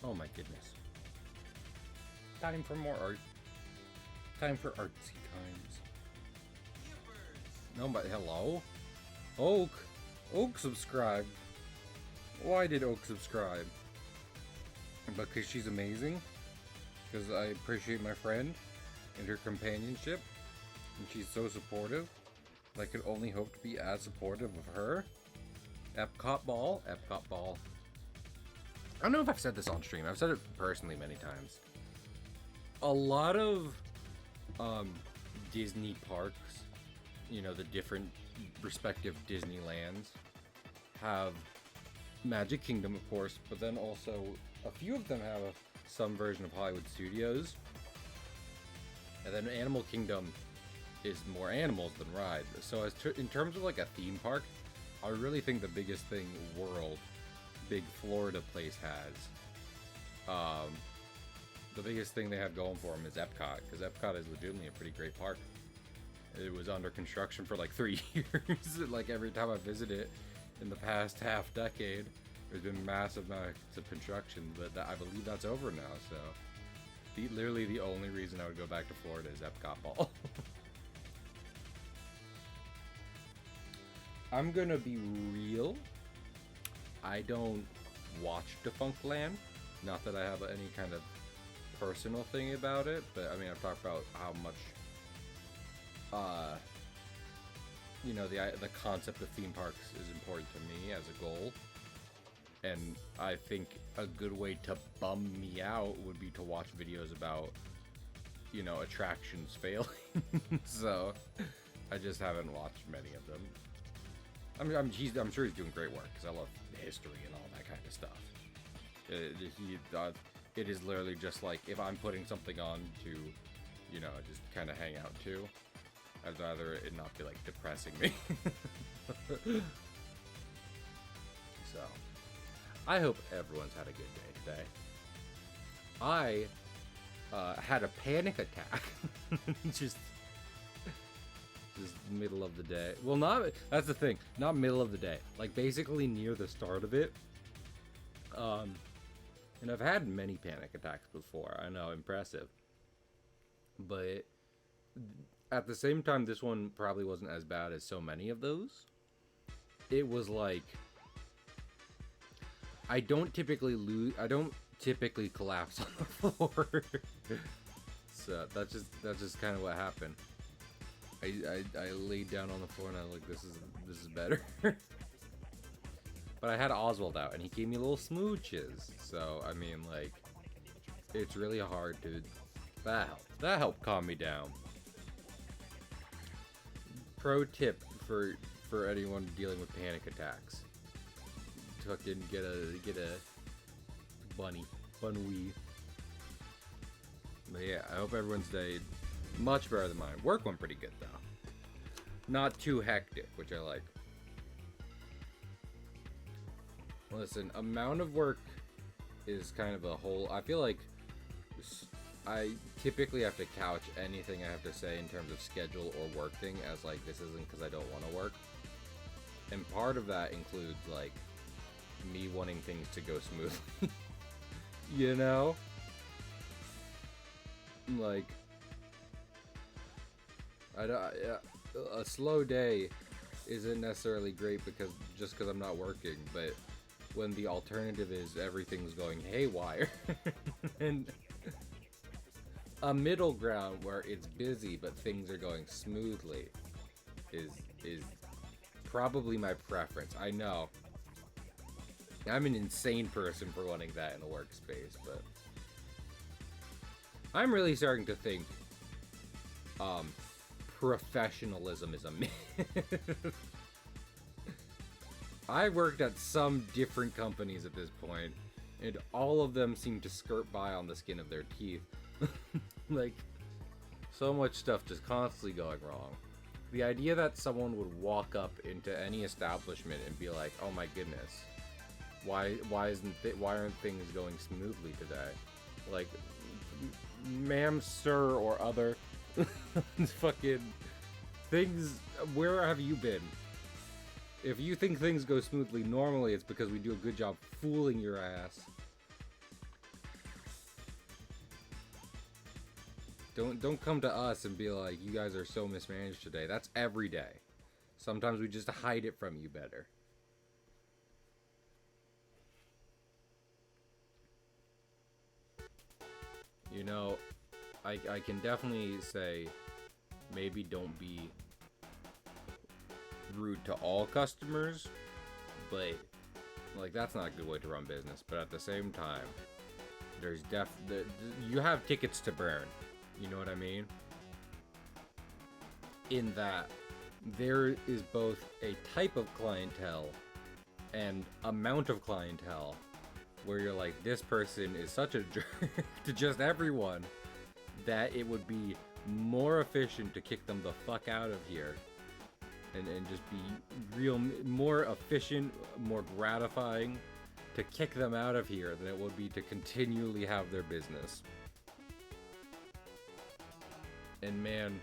Oh my goodness. Time for more art. Time for artsy times. No, but hello? Oak! Oak subscribed. Why did Oak subscribe? Because she's amazing? Because I appreciate my friend and her companionship? And she's so supportive? I could only hope to be as supportive of her? Epcot Ball? Epcot Ball. I don't know if I've said this on stream. I've said it personally many times. A lot of Disney parks, you know, the different respective Disneylands, have Magic Kingdom, of course, but then also a few of them have some version of Hollywood Studios. And then Animal Kingdom is more animals than rides. So in terms of like a theme park, I really think the biggest thing big Florida place has, the biggest thing they have going for them is Epcot, because Epcot is legitimately a pretty great park. It was under construction for like 3 years. Like every time I visit it in the past half decade, there's been massive amounts of construction, but I believe that's over now. So literally the only reason I would go back to Florida is Epcot Ball. I'm gonna be real. I don't watch Defunctland. Not that I have any kind of personal thing about it, but I mean, I've talked about how much, you know, the concept of theme parks is important to me as a goal. And I think a good way to bum me out would be to watch videos about, you know, attractions failing. So I just haven't watched many of them. I'm sure he's doing great work, because I love history and all that kind of stuff. It is literally just like, if I'm putting something on to, you know, just kind of hang out to, I'd rather it not be like depressing me. So, I hope everyone's had a good day today. I had a panic attack. just middle of the day. Well, that's the thing. Not middle of the day. Like basically near the start of it. And I've had many panic attacks before. I know, impressive. But at the same time, this one probably wasn't as bad as so many of those. It was like, I don't typically collapse on the floor. So that's just kind of what happened. I laid down on the floor and I was like, this is better. But I had Oswald out and he gave me little smooches. So I mean, like, it's really hard to. That helped calm me down. Pro tip for anyone dealing with panic attacks: fucking get a bunny. But yeah, I hope everyone's day much better than mine. Work went pretty good though. Not too hectic, which I like. Listen, amount of work is kind of a whole. I feel like I typically have to couch anything I have to say in terms of schedule or work thing as like, this isn't because I don't want to work. And part of that includes like me wanting things to go smoothly. You know? Like, a slow day isn't necessarily great because I'm not working, but when the alternative is everything's going haywire, and a middle ground where it's busy but things are going smoothly is probably my preference. I know I'm an insane person for wanting that in a workspace, but I'm really starting to think professionalism is a myth. I worked at some different companies at this point, and all of them seem to skirt by on the skin of their teeth. Like, so much stuff just constantly going wrong. The idea that someone would walk up into any establishment and be like, "Oh my goodness, why aren't things going smoothly today?" Like, ma'am, sir, or other fucking things. Where have you been? If you think things go smoothly, normally it's because we do a good job fooling your ass. Don't come to us and be like, you guys are so mismanaged today. That's every day. Sometimes we just hide it from you better. You know, I can definitely say maybe don't be rude to all customers, but like that's not a good way to run business. But at the same time, there's you have tickets to burn. You know what I mean? In that there is both a type of clientele and amount of clientele where you're like, this person is such a jerk to just everyone that it would be more efficient to kick them the fuck out of here and just be more efficient, more gratifying to kick them out of here than it would be to continually have their business. And man,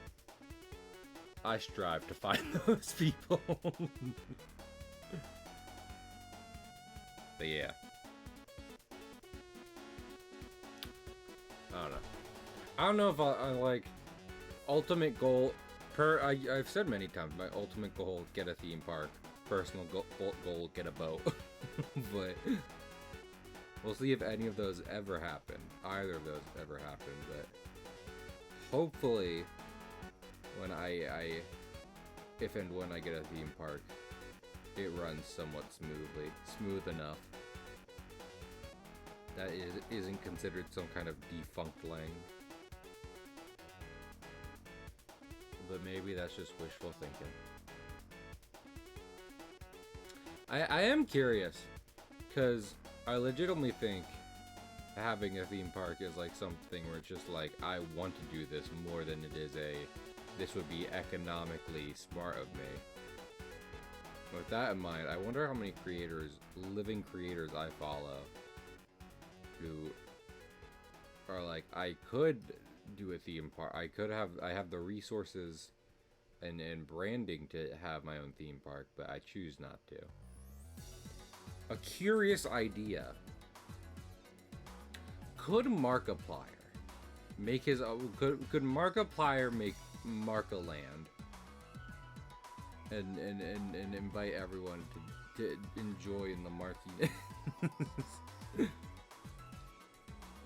I strive to find those people. But yeah. I don't know if I like ultimate goal I've said many times my ultimate goal, get a theme park. Personal goal, get a boat. But we'll see if any of those ever happen. Either of those ever happen. But hopefully when if and when I get a theme park, it runs somewhat smooth enough that it isn't considered some kind of defunct lane. But maybe that's just wishful thinking. I am curious, because I legitimately think having a theme park is like something where it's just like, I want to do this more than it is this would be economically smart of me. With that in mind, I wonder how many living creators I follow who are like, I could do a theme park. I have the resources and branding to have my own theme park, but I choose not to. A curious idea. Could Markiplier make his could Markiplier make Markaland and invite everyone to enjoy in the marquee?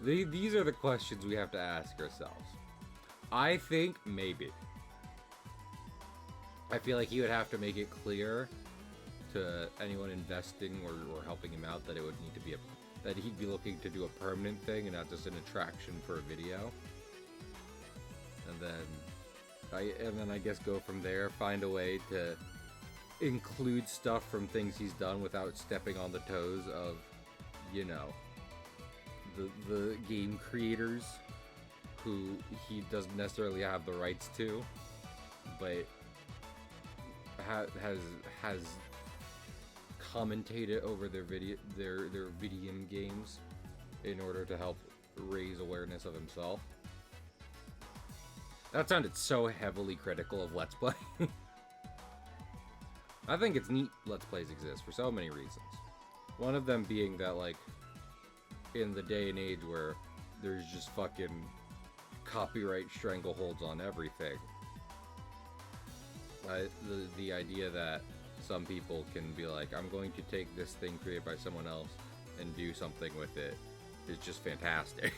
These are the questions we have to ask ourselves. I think maybe. I feel like he would have to make it clear to anyone investing or helping him out that it would need to be that he'd be looking to do a permanent thing and not just an attraction for a video. And then I guess go from there, find a way to include stuff from things he's done without stepping on the toes of, you know, the game creators who he doesn't necessarily have the rights to, but has commentated over their video games in order to help raise awareness of himself. That sounded so heavily critical of Let's Play. I think it's neat Let's Plays exist for so many reasons. One of them being that, like, in the day and age where there's just fucking copyright strangleholds on everything, the idea that some people can be like, I'm going to take this thing created by someone else and do something with it is just fantastic.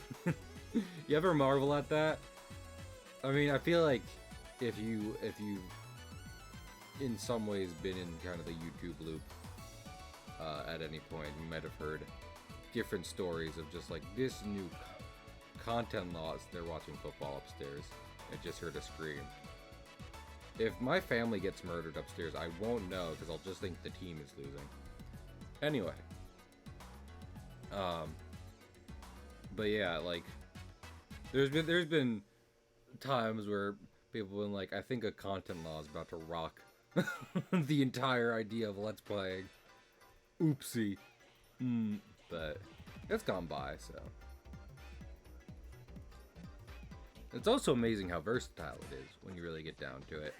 You ever marvel at that? I mean, I feel like if you've in some ways been in kind of the YouTube loop at any point, you might have heard different stories of just like this new content laws. They're watching football upstairs. I just heard a scream. If my family gets murdered upstairs, I won't know because I'll just think the team is losing. Anyway. But yeah, like there's been times where people have been like, I think a content law is about to rock the entire idea of Let's Playing. Oopsie. But it's gone by, so. It's also amazing how versatile it is when you really get down to it.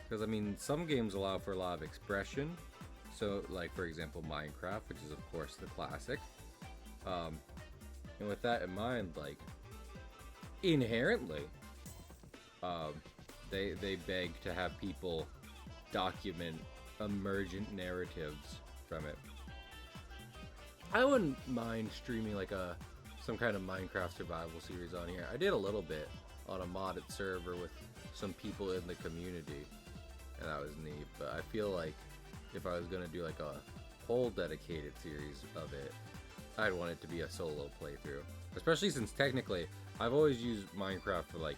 Because, I mean, some games allow for a lot of expression. So, like, for example, Minecraft, which is, of course, the classic. And with that in mind, like, inherently, um, they beg to have people document emergent narratives from it. I wouldn't mind streaming like some kind of Minecraft survival series on here. I did a little bit on a modded server with some people in the community, and that was neat. But I feel like if I was gonna do like a whole dedicated series of it, I'd want it to be a solo playthrough. Especially since technically I've always used Minecraft for like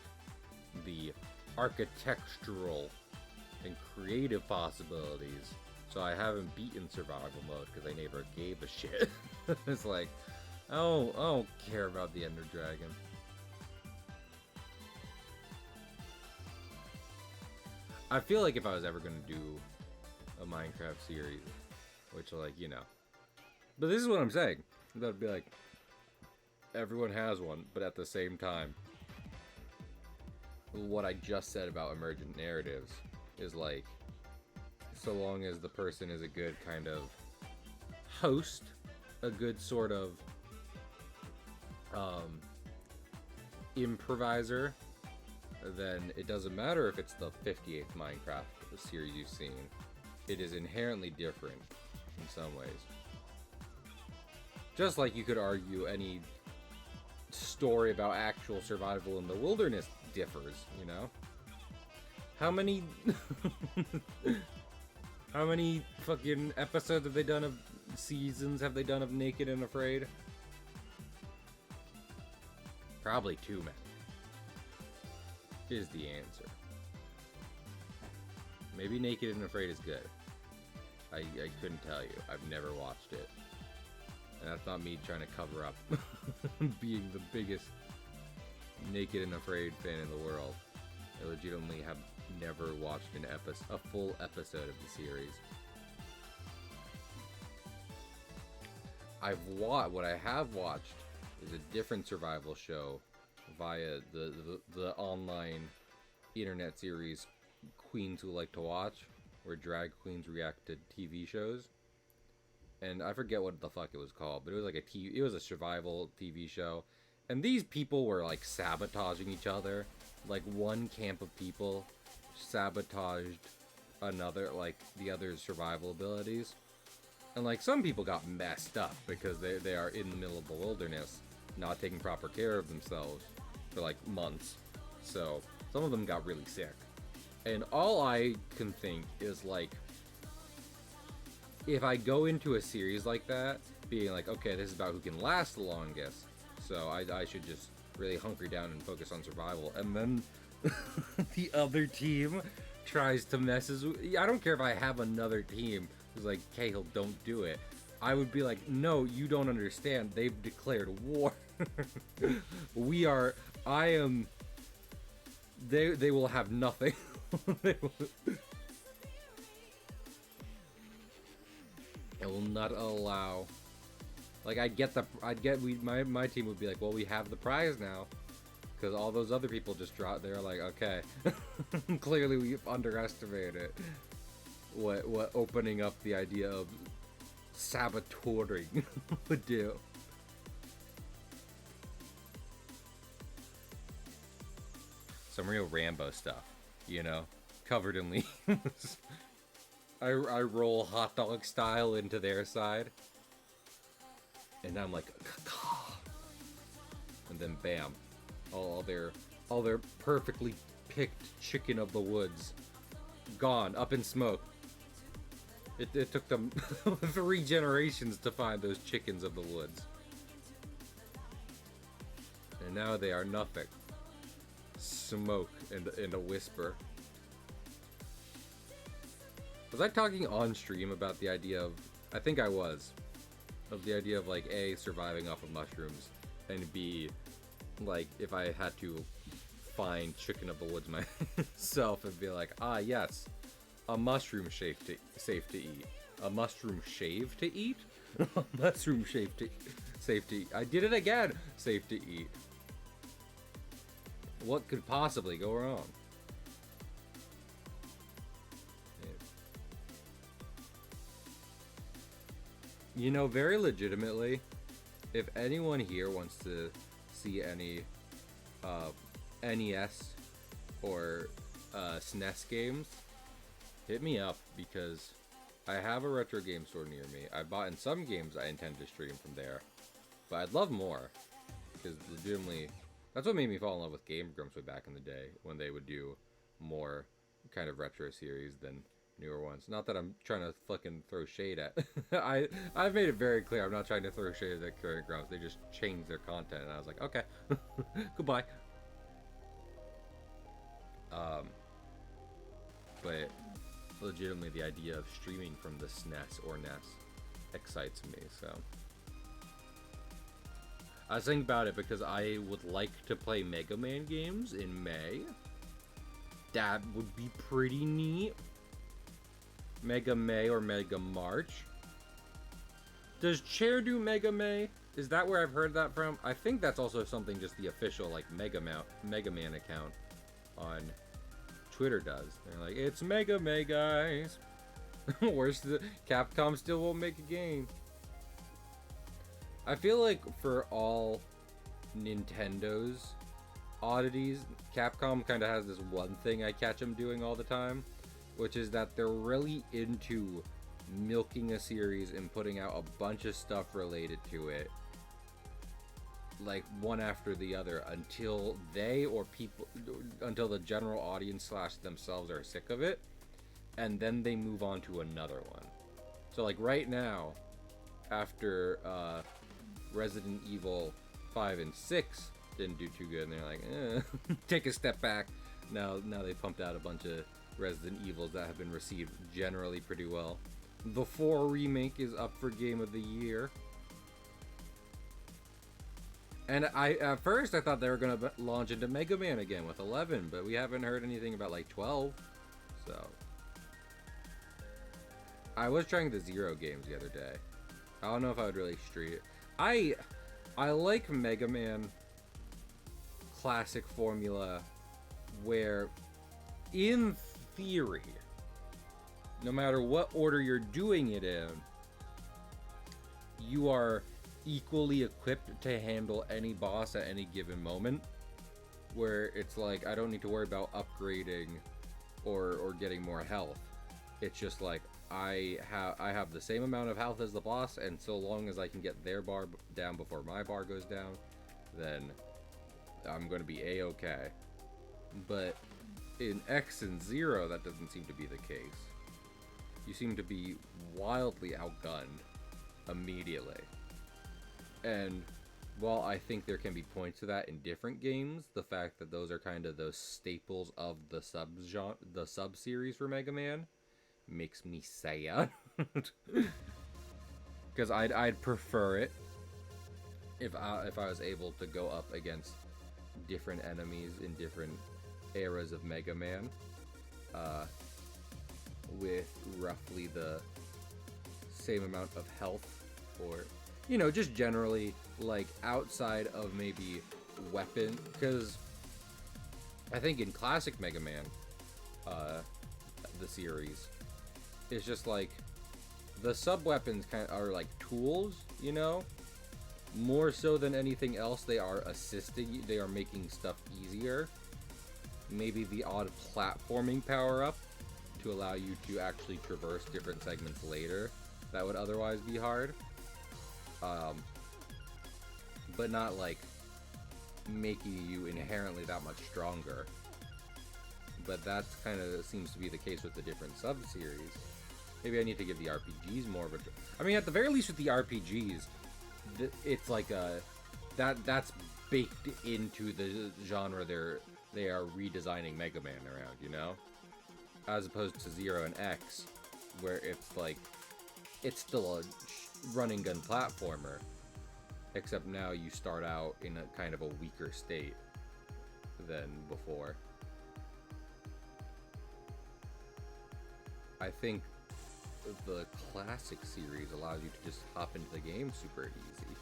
the architectural and creative possibilities. So I haven't beaten survival mode because I never gave a shit. It's like, oh, I don't care about the Ender Dragon. I feel like if I was ever gonna do a Minecraft series, which like, you know. But this is what I'm saying. That'd be like, everyone has one, but at the same time, what I just said about emergent narratives is like, so long as the person is a good kind of host, a good sort of improviser, then it doesn't matter if it's the 58th Minecraft series you've seen. It is inherently different in some ways. Just like you could argue any story about actual survival in the wilderness differs, you know? How many how many fucking episodes have they done of seasons have they done of Naked and Afraid? Probably too many. Is the answer. Maybe Naked and Afraid is good. I couldn't tell you. I've never watched it. And that's not me trying to cover up being the biggest Naked and Afraid fan in the world. I legitimately have never watched a full episode of the series. What I have watched is a different survival show via the online internet series Queens Who Like to Watch, where drag queens react to TV shows. And I forget what the fuck it was called, but it was like it was a survival TV show. And these people were like sabotaging each other. Like one camp of people sabotaged another, like the other's survival abilities. And like some people got messed up because they are in the middle of the wilderness, not taking proper care of themselves for like months. So some of them got really sick. And all I can think is like, if I go into a series like that, being like, okay, this is about who can last the longest, so I should just really hunker down and focus on survival, and then the other team tries to I don't care if I have another team who's like, Cahill, don't do it. I would be like, no, you don't understand. They've declared war. They will have nothing. It will not allow. Like my team would be like, well, we have the prize now, because all those other people just dropped. They're like, okay, clearly we've underestimated what opening up the idea of saboteuring would do. Some real Rambo stuff, you know, covered in leaves. I roll hot dog style into their side, and I'm like, and then bam, all their perfectly picked chicken of the woods gone, up in smoke. It took them 3 generations to find those chickens of the woods, and now they are nothing. Smoke and a whisper. Was I talking on stream about the idea of, I think I was, of the idea of like A, surviving off of mushrooms, and B, like if I had to find chicken of the woods myself and be like, ah yes, a mushroom safe to eat. A mushroom shave to eat? A mushroom safe to eat. I did it again! Safe to eat. What could possibly go wrong? You know, very legitimately, if anyone here wants to see any NES or SNES games, hit me up, because I have a retro game store near me. I bought in some games I intend to stream from there, but I'd love more, because legitimately, that's what made me fall in love with Game Grumps way back in the day, when they would do more kind of retro series than newer ones. Not that I'm trying to fucking throw shade at. I've made it very clear I'm not trying to throw shade at the current Grumps. They just changed their content, and I was like, okay, goodbye. But legitimately, the idea of streaming from the SNES or NES excites me. So I was thinking about it because I would like to play Mega Man games in May. That would be pretty neat. Mega May or Mega March. Does Chair do Mega May? Is that where I've heard that from? I think that's also something just the official like Mega Man account on Twitter does. They're like, it's Mega May, guys. Worse, the Capcom still won't make a game. I feel like for all Nintendo's oddities, Capcom kind of has this one thing I catch them doing all the time, which is that they're really into milking a series and putting out a bunch of stuff related to it, like one after the other, until until the general audience / themselves are sick of it, and then they move on to another one. So like right now, after Resident Evil 5 and 6 didn't do too good, and they're like, take a step back. Now they pumped out a bunch of Resident Evils that have been received generally pretty well. The 4 remake is up for Game of the Year. And at first I thought they were going to launch into Mega Man again with 11, but we haven't heard anything about like 12. So I was trying the Zero games the other day. I don't know if I would really stream it. I like Mega Man classic formula, where in theory, no matter what order you're doing it in, you are equally equipped to handle any boss at any given moment, where it's like I don't need to worry about upgrading or getting more health. It's just like I have the same amount of health as the boss, and so long as I can get their bar down before my bar goes down, then I'm going to be a-okay. But in X and Zero, that doesn't seem to be the case. You seem to be wildly outgunned immediately. And while I think there can be points to that in different games, the fact that those are kind of those staples of the sub-series for Mega Man makes me sad. Because I'd prefer it if I was able to go up against different enemies in different eras of Mega Man, with roughly the same amount of health, or just generally, like, outside of maybe weapon, because I think in classic Mega Man, the series, it's just like the sub weapons kind of are like tools, more so than anything else. They are assisting, they are making stuff easier. Maybe the odd platforming power up to allow you to actually traverse different segments later that would otherwise be hard. But not like making you inherently that much stronger. But that's kind of seems to be the case with the different sub-series. Maybe I need to give the RPGs more of a... I mean, at the very least with the RPGs, it's like that's baked into the genre they are redesigning Mega Man around, as opposed to Zero and X, where it's like it's still a running gun platformer, except now you start out in a kind of a weaker state than before. I think the classic series allows you to just hop into the game super easy,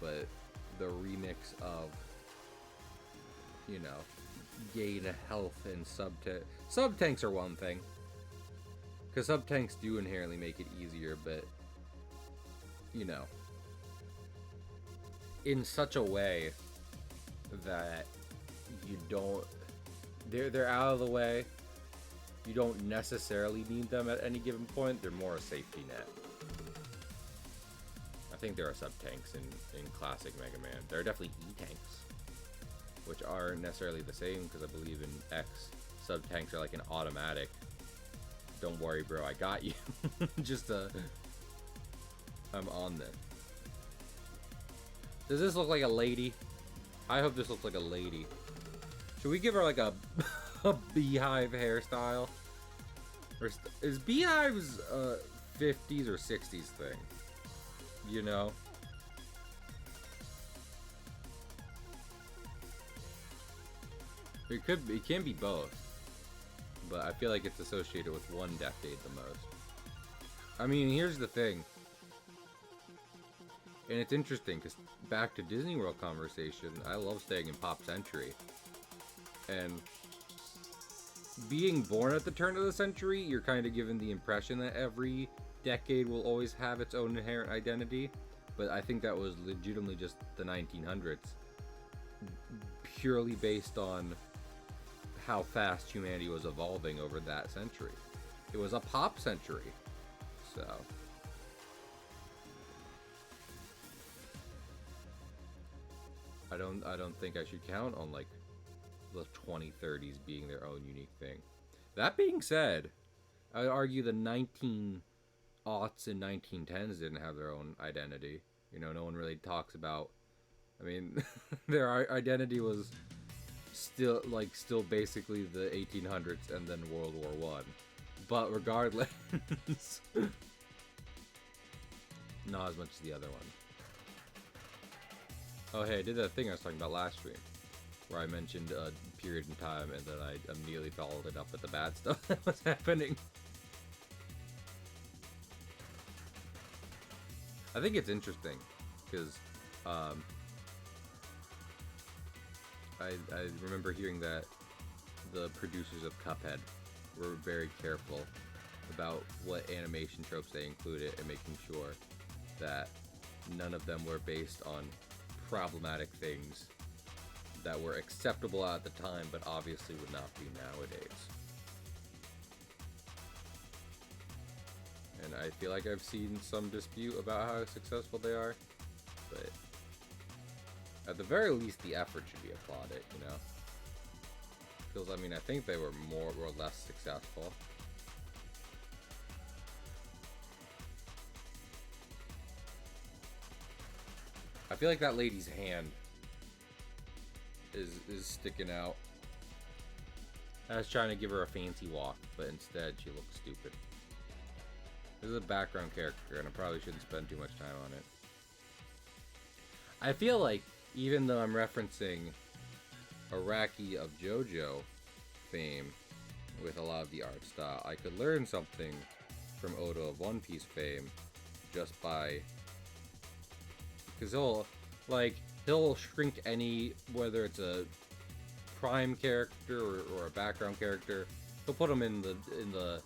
but the remix of gain health and sub tanks are one thing, because sub tanks do inherently make it easier, but in such a way that you don't. They're out of the way. You don't necessarily need them at any given point. They're more a safety net. I think there are sub-tanks in classic Mega Man. There are definitely E-tanks, which aren't necessarily the same, because I believe in X, sub-tanks are like an automatic, don't worry bro, I got you. Just I'm on this. Does this look like a lady? I hope this looks like a lady. Should we give her like a beehive hairstyle? Or is beehives a 50s or 60s thing? You know? It can be both. But I feel like it's associated with one decade the most. I mean, here's the thing. And it's interesting, because back to Disney World conversation, I love staying in Pop Century. And being born at the turn of the century, you're kind of given the impression that every decade will always have its own inherent identity. But I think that was legitimately just the 1900s. Purely based on how fast humanity was evolving over that century. It was a pop century. So... I don't think I should count on like the 2030s being their own unique thing. That being said, I would argue the 19aughts and 1910s didn't have their own identity. You know, no one really talks about. I mean, their identity was still basically the 1800s and then World War I. But regardless, not as much as the other one. Oh hey, I did that thing I was talking about last stream, where I mentioned a period in time and then I immediately followed it up with the bad stuff that was happening. I think it's interesting, because I remember hearing that the producers of Cuphead were very careful about what animation tropes they included and making sure that none of them were based on problematic things that were acceptable at the time but obviously would not be nowadays. And I feel like I've seen some dispute about how successful they are, but at the very least the effort should be applauded, you know? Because I mean, I think they were more or less successful. I feel like that lady's hand is sticking out. I was trying to give her a fancy walk, but instead she looks stupid. This is a background character, and I probably shouldn't spend too much time on it. I feel like, even though I'm referencing Araki of JoJo fame with a lot of the art style, I could learn something from Oda of One Piece fame just by... Because he'll shrink any, whether it's a prime character or a background character, he'll put them in the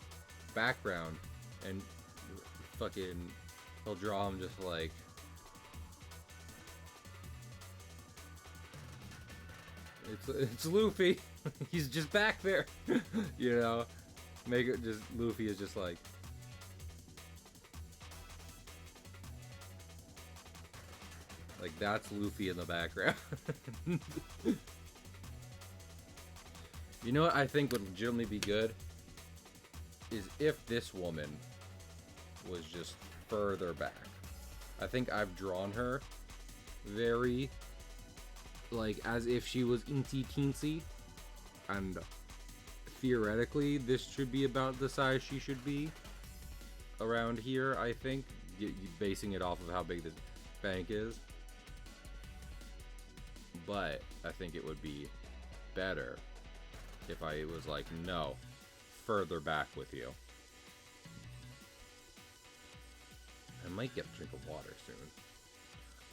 background and fucking he'll draw them just like it's Luffy. He's just back there. You know, make it just Luffy is just like that's Luffy in the background. You know what I think would legitimately be good is if this woman was just further back. I think I've drawn her very like as if she was teensy, and theoretically this should be about the size she should be around here. I think basing it off of how big this bank is. But I think it would be better if I was like, no, further back with you. I might get a drink of water soon.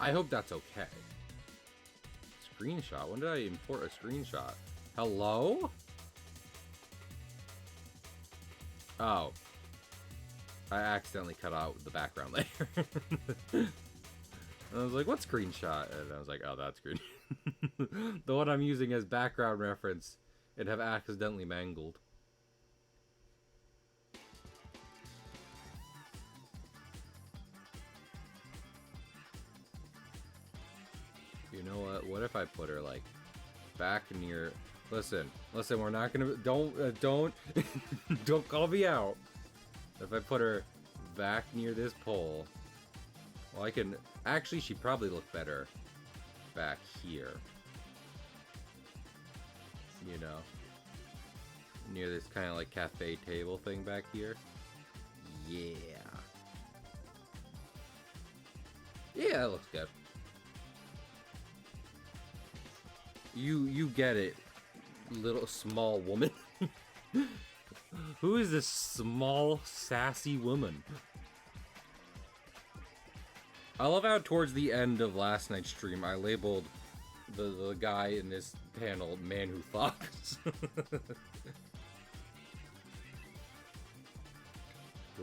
I hope that's okay. Screenshot? When did I import a screenshot? Hello? Oh. I accidentally cut out the background layer. I was like, what screenshot? And I was like, oh, that's screen. The one I'm using as background reference and have accidentally mangled. You know what? What if I put her like back near? Listen, we're not gonna don't don't call me out. If I put her back near this pole, well, I can actually. She'd probably look better back here. You know, near this kind of like cafe table thing back here. Yeah. Yeah, that looks good. You get it, little small woman. Who is this small, sassy woman? I love how towards the end of last night's stream, I labeled the guy in this panel Man Who Fox.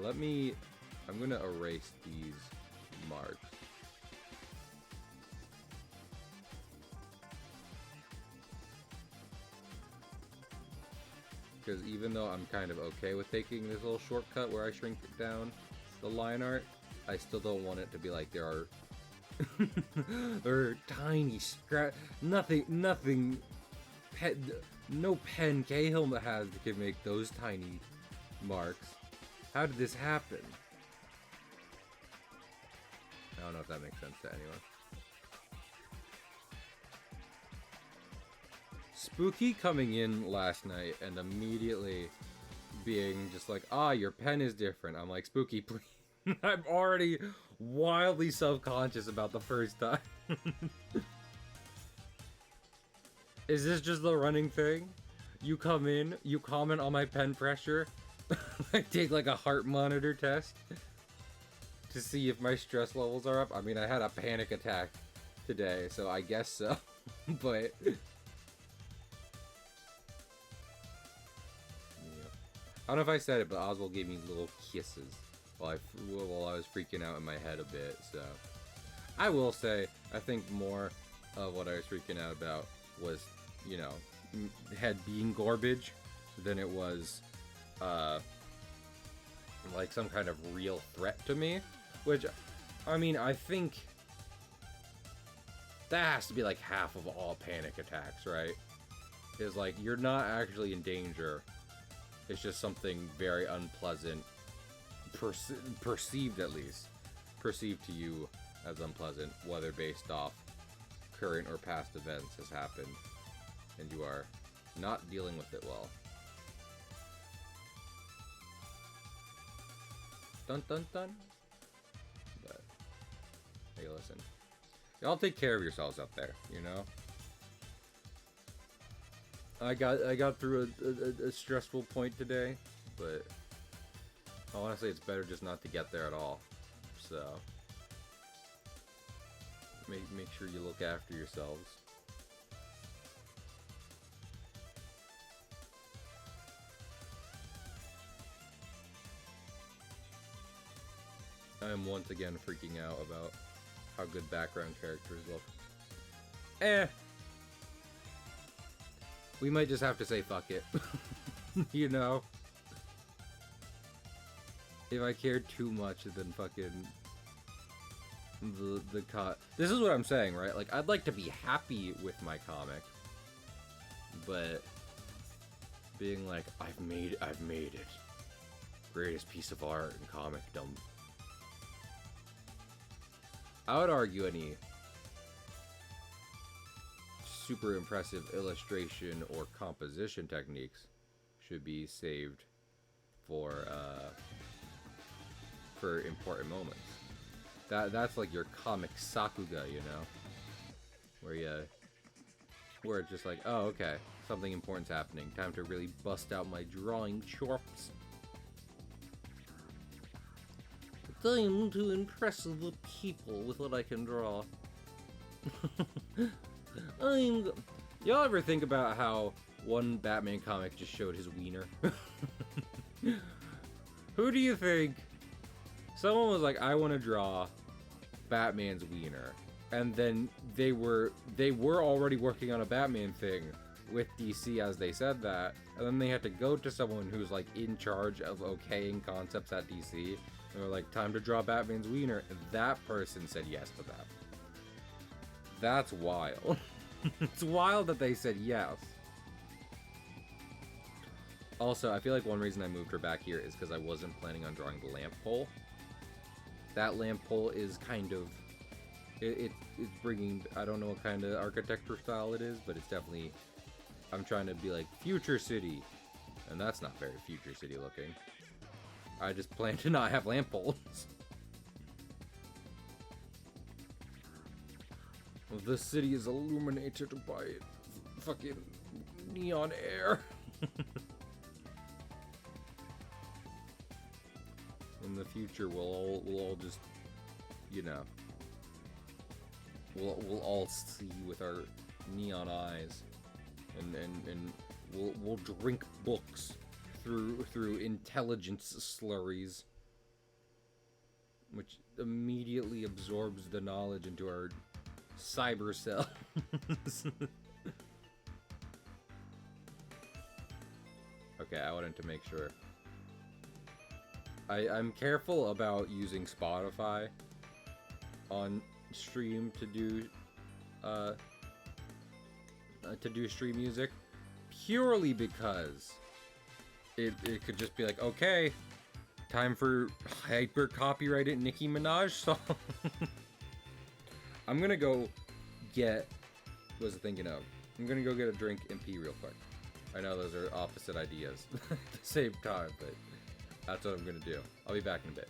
I'm gonna erase these marks. Because even though I'm kind of okay with taking this little shortcut where I shrink down the line art, I still don't want it to be like there are or tiny nothing no pen Cahill has that can make those tiny marks. How did this happen? I don't know if that makes sense to anyone. Spooky coming in last night and immediately being just like, your pen is different. I'm like, Spooky, please. I'm already wildly self-conscious about the first time. Is this just the running thing? You come in, you comment on my pen pressure, I take like a heart monitor test to see if my stress levels are up. I mean, I had a panic attack today, so I guess so. But I don't know if I said it, but Oswald gave me little kisses while I was freaking out in my head a bit, so. I will say, I think more of what I was freaking out about was, you know, head being garbage than it was, like some kind of real threat to me. Which, I mean, I think that has to be like half of all panic attacks, right? Is like, you're not actually in danger. It's just something very unpleasant, perceived at least, perceived to you as unpleasant, whether based off current or past events has happened, and you are not dealing with it well. Dun dun dun. But hey, listen, y'all take care of yourselves out there, you know. I got through a stressful point today, but honestly, it's better just not to get there at all. So make sure you look after yourselves. I am once again freaking out about how good background characters look. We might just have to say fuck it. You know? If I cared too much, then fucking the cut. This is what I'm saying, right? Like, I'd like to be happy with my comic, but being like, I've made it. Greatest piece of art in comicdom. I would argue any super impressive illustration or composition techniques should be saved for important moments. That's like your comic sakuga, you know, where it's just like, oh, okay, something important's happening. Time to really bust out my drawing chops. Time to impress the people with what I can draw. Y'all ever think about how one Batman comic just showed his wiener? Who do you think? Someone was like, I want to draw Batman's wiener. and then they were already working on a Batman thing with DC as they said that, and then they had to go to someone who's like in charge of okaying concepts at DC, and they were like, time to draw Batman's wiener, and that person said yes to that. That's wild. It's wild that they said yes. Also, I feel like one reason I moved her back here is because I wasn't planning on drawing the lamp pole. That lamp pole is kind of... It's bringing... I don't know what kind of architecture style it is, but it's definitely... I'm trying to be like, Future City. And that's not very Future City looking. I just plan to not have lamp poles. The city is illuminated by fucking neon air. In the future, we'll all just, you know, we'll all see with our neon eyes, and we'll drink books through intelligence slurries, which immediately absorbs the knowledge into our cyber cells. Okay, I wanted to make sure. I'm careful about using Spotify on stream to do stream music, purely because it could just be like, okay, time for hyper copyrighted Nicki Minaj song. I'm gonna go get, what was I thinking of? I'm gonna go get a drink and pee real quick. I know those are opposite ideas at the same time, but that's what I'm gonna do. I'll be back in a bit.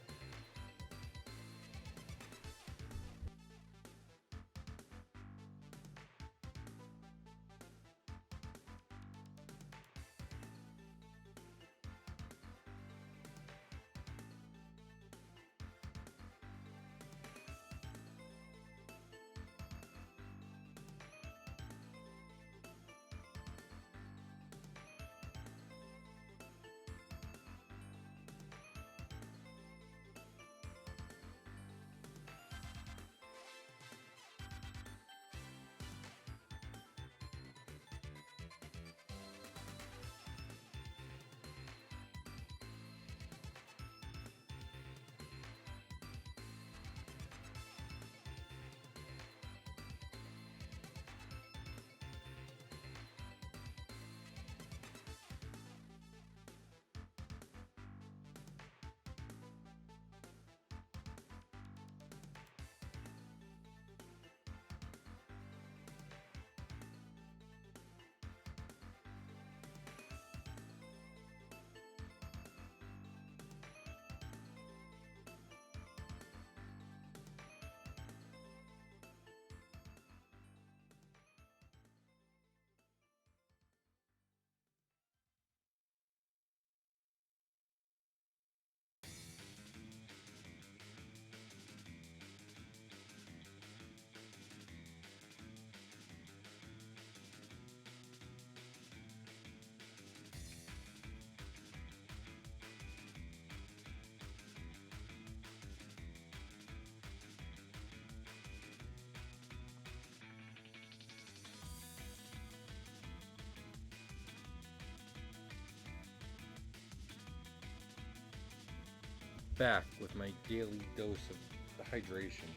Back with my daily dose of hydration.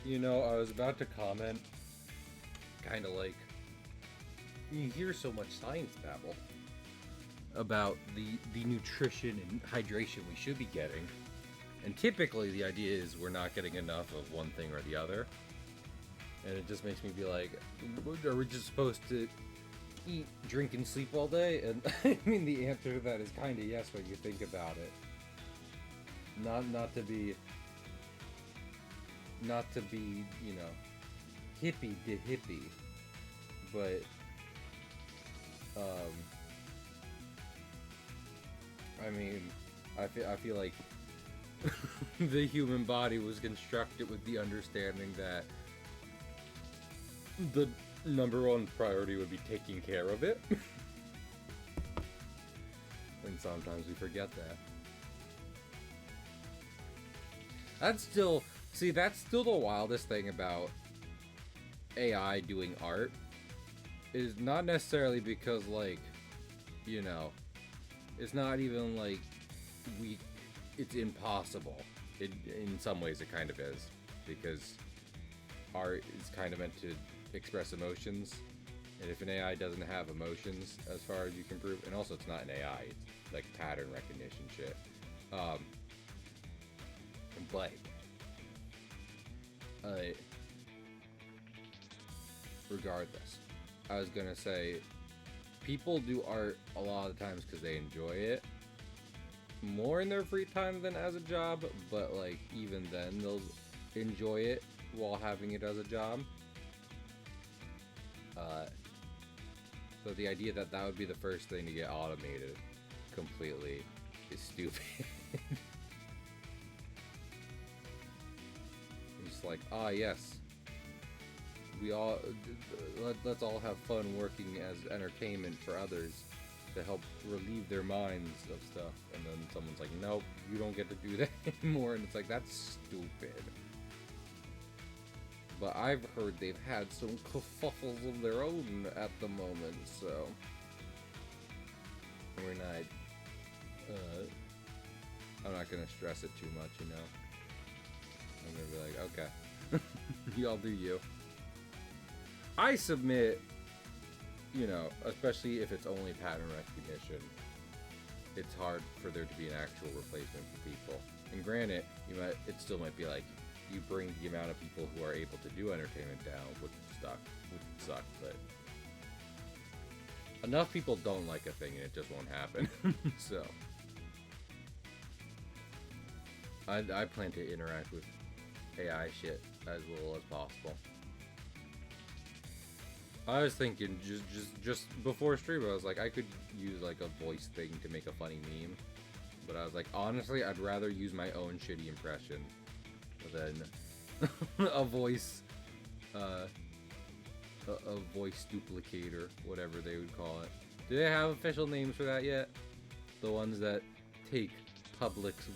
You know, I was about to comment, kind of like, you hear so much science babble about the nutrition and hydration we should be getting, and typically the idea is we're not getting enough of one thing or the other. And it just makes me be like, are we just supposed to eat, drink, and sleep all day? And I mean, the answer to that is kind of yes when you think about it. Not to be, you know, hippie to hippie, but I mean, I feel like the human body was constructed with the understanding that the number one priority would be taking care of it. And sometimes we forget that. That's still, see, that's still the wildest thing about AI doing art. Is not necessarily because, like, you know, it's not even like it's impossible. In some ways it kind of is, because art is kind of meant to express emotions, and if an AI doesn't have emotions, as far as you can prove, and also it's not an AI, it's like pattern recognition shit. But regardless, I was gonna say, people do art a lot of the times because they enjoy it more in their free time than as a job, but like even then they'll enjoy it while having it as a job. So the idea that that would be the first thing to get automated completely is stupid. It's just like, ah, yes, we all let's all have fun working as entertainment for others to help relieve their minds of stuff, and then someone's like, nope, you don't get to do that anymore, and it's like, that's stupid. But I've heard they've had some kerfuffles of their own at the moment, so we're not I'm not gonna stress it too much, you know. I'm gonna be like, okay, y'all do you. I submit, you know, especially if it's only pattern recognition, it's hard for there to be an actual replacement for people. And granted, it still might be like, you bring the amount of people who are able to do entertainment down, which would suck, but enough people don't like a thing and it just won't happen. So I plan to interact with AI shit as little as possible. I was thinking just before stream, I was like, I could use like a voice thing to make a funny meme, but I was like, honestly, I'd rather use my own shitty impression than a voice duplicator, whatever they would call it. Do they have official names for that yet? The ones that take public's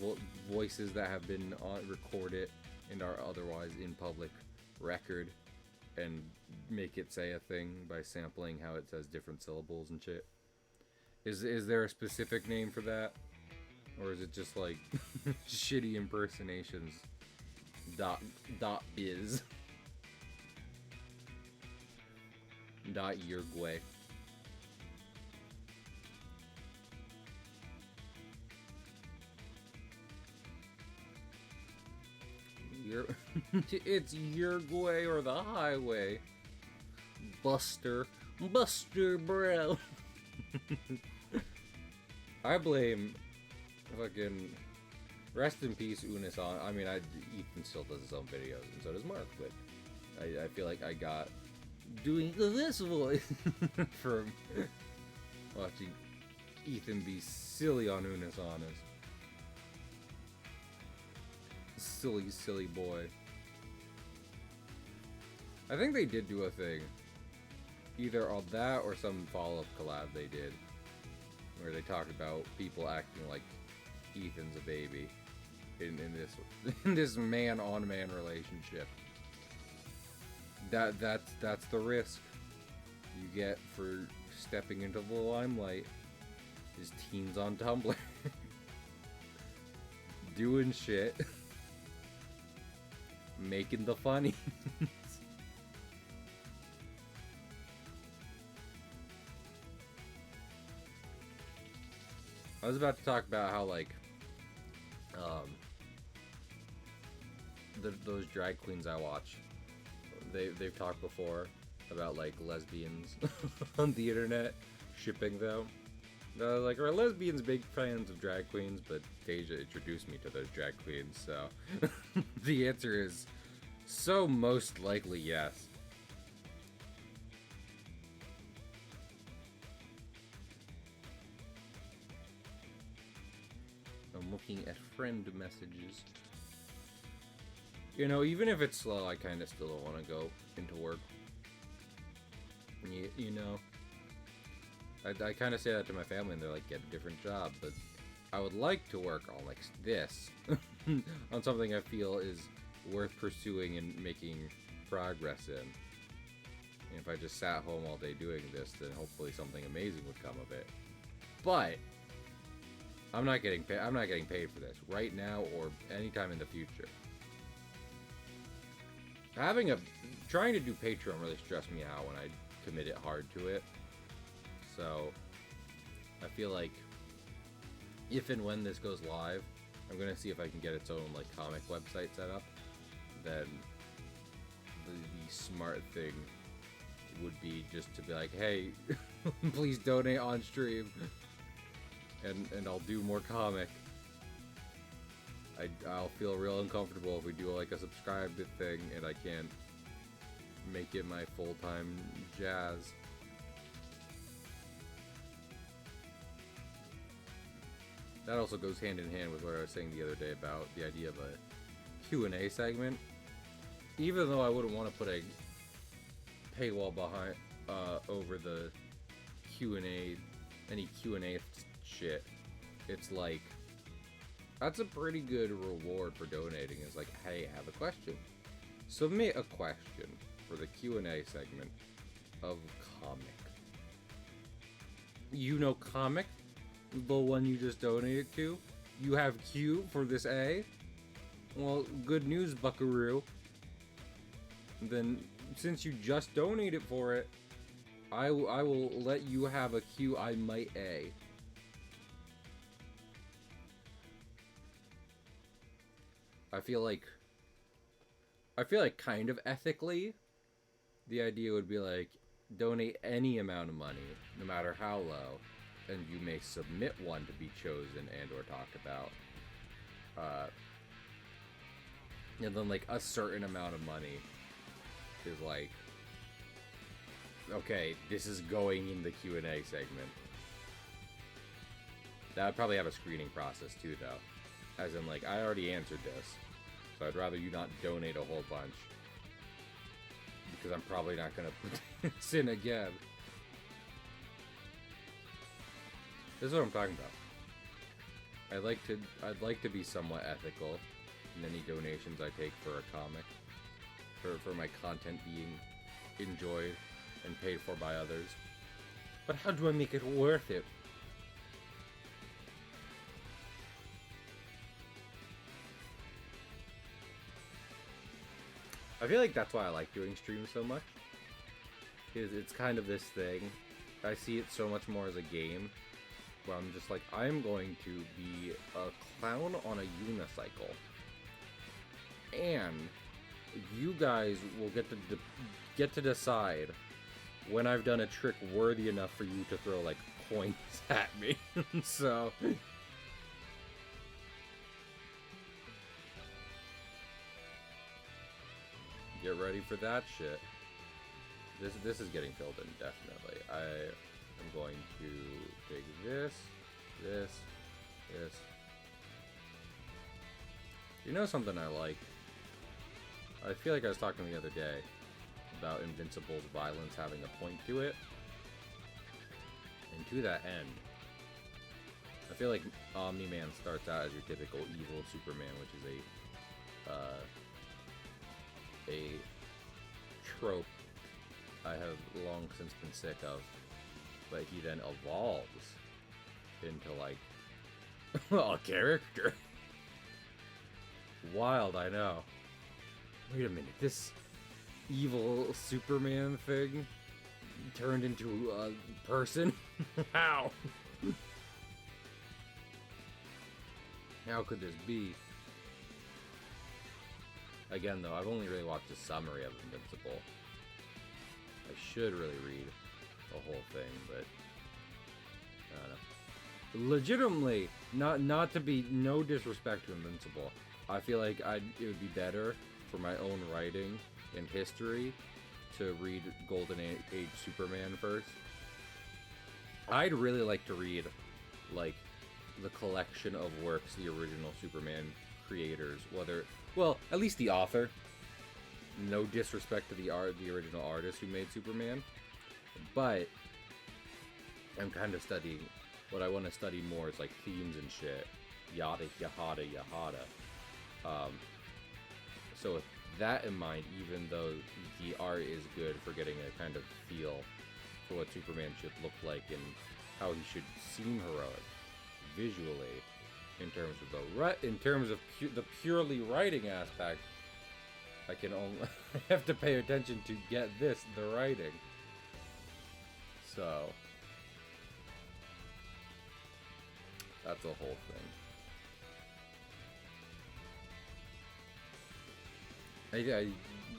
voices that have been recorded and are otherwise in public record and make it say a thing by sampling how it says different syllables and shit. Is there a specific name for that? Or is it just like shitty impersonations .biz .Uruguay? It's Uruguay or the highway. Buster bro. I blame fucking rest in peace Unisan. I mean, Ethan still does his own videos, and so does Mark, but I feel like I got doing this voice from watching Ethan be silly on Unisanas. Silly boy. I think they did do a thing, either on that or some follow-up collab they did, where they talked about people acting like Ethan's a baby in this man-on-man relationship. That's the risk you get for stepping into the limelight. Is teens on Tumblr doing shit, making the funny. I was about to talk about how, like, those drag queens I watch, they've talked before about, like, lesbians on the internet shipping them. Like, are lesbians big fans of drag queens? But Deja introduced me to those drag queens, so the answer is so most likely yes. I'm looking at friend messages. You know, even if it's slow, I kind of still don't want to go into work. You know? I kind of say that to my family, and they're like, get a different job. But I would like to work on like this, on something I feel is worth pursuing and making progress in. And if I just sat home all day doing this, then hopefully something amazing would come of it. But I'm not getting paid. I'm not getting paid for this right now or anytime in the future. Trying to do Patreon really stressed me out when I committed hard to it. So I feel like if and when this goes live, I'm gonna see if I can get its own like comic website set up. Then the smart thing would be just to be like, hey, please donate on stream, and I'll do more comic. I'll feel real uncomfortable if we do like a subscribed thing and I can't make it my full-time jazz. That also goes hand in hand with what I was saying the other day about the idea of a Q&A segment. Even though I wouldn't want to put a paywall behind over the Q&A, any Q&A shit, it's like, that's a pretty good reward for donating. It's like, hey, I have a question. Submit a question for the Q&A segment of comic. You know comic? The one you just donated to? You have Q for this A? Well, good news, buckaroo. Then, since you just donated for it, I will let you have a Q I might A. I feel like kind of ethically, the idea would be like, donate any amount of money, no matter how low, and you may submit one to be chosen and or talked about. And then like a certain amount of money is like, okay, this is going in the Q&A segment. That would probably have a screening process too, though. As in, like, I already answered this, so I'd rather you not donate a whole bunch. Because I'm probably not going to put this in again. This is what I'm talking about. I'd like to be somewhat ethical in any donations I take for a comic. For my content being enjoyed and paid for by others. But how do I make it worth it? I feel like that's why I like doing streams so much. It's kind of this thing. I see it so much more as a game. Where I'm just like, I'm going to be a clown on a unicycle. And you guys will get to decide when I've done a trick worthy enough for you to throw like coins at me. So get ready for that shit. This is getting filled in, definitely. I am going to take this. You know something I like? I feel like I was talking the other day about Invincible's violence having a point to it. And to that end, I feel like Omni-Man starts out as your typical evil Superman, which is a trope I have long since been sick of. But he then evolves into like a character. Wild, I know. Wait a minute, this evil Superman thing turned into a person? How? How could this be? Again, though, I've only really watched a summary of Invincible. I should really read the whole thing, but I don't know. Legitimately, not to be no disrespect to Invincible, I feel like it would be better for my own writing and history to read Golden Age Superman first. I'd really like to read like the collection of works the original Superman creators, well, at least the author. No disrespect to the original artist who made Superman, but I'm kind of studying, what I want to study more is like themes and shit. Yada, yada, yada. Um, so with that in mind, even though the art is good for getting a kind of feel for what Superman should look like and how he should seem heroic visually, in terms of the purely writing aspect, I can only I have to pay attention to get this, the writing. So that's a whole thing.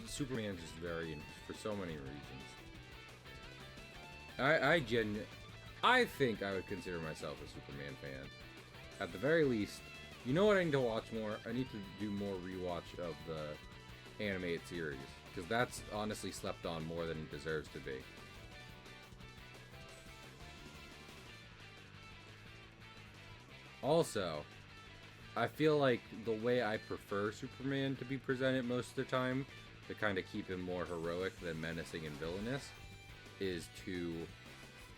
Superman is just very, for so many reasons. I think I would consider myself a Superman fan. At the very least, you know what I need to watch more? I need to do more rewatch of the animated series, because that's honestly slept on more than it deserves to be. Also, I feel like the way I prefer Superman to be presented most of the time, to kind of keep him more heroic than menacing and villainous, is to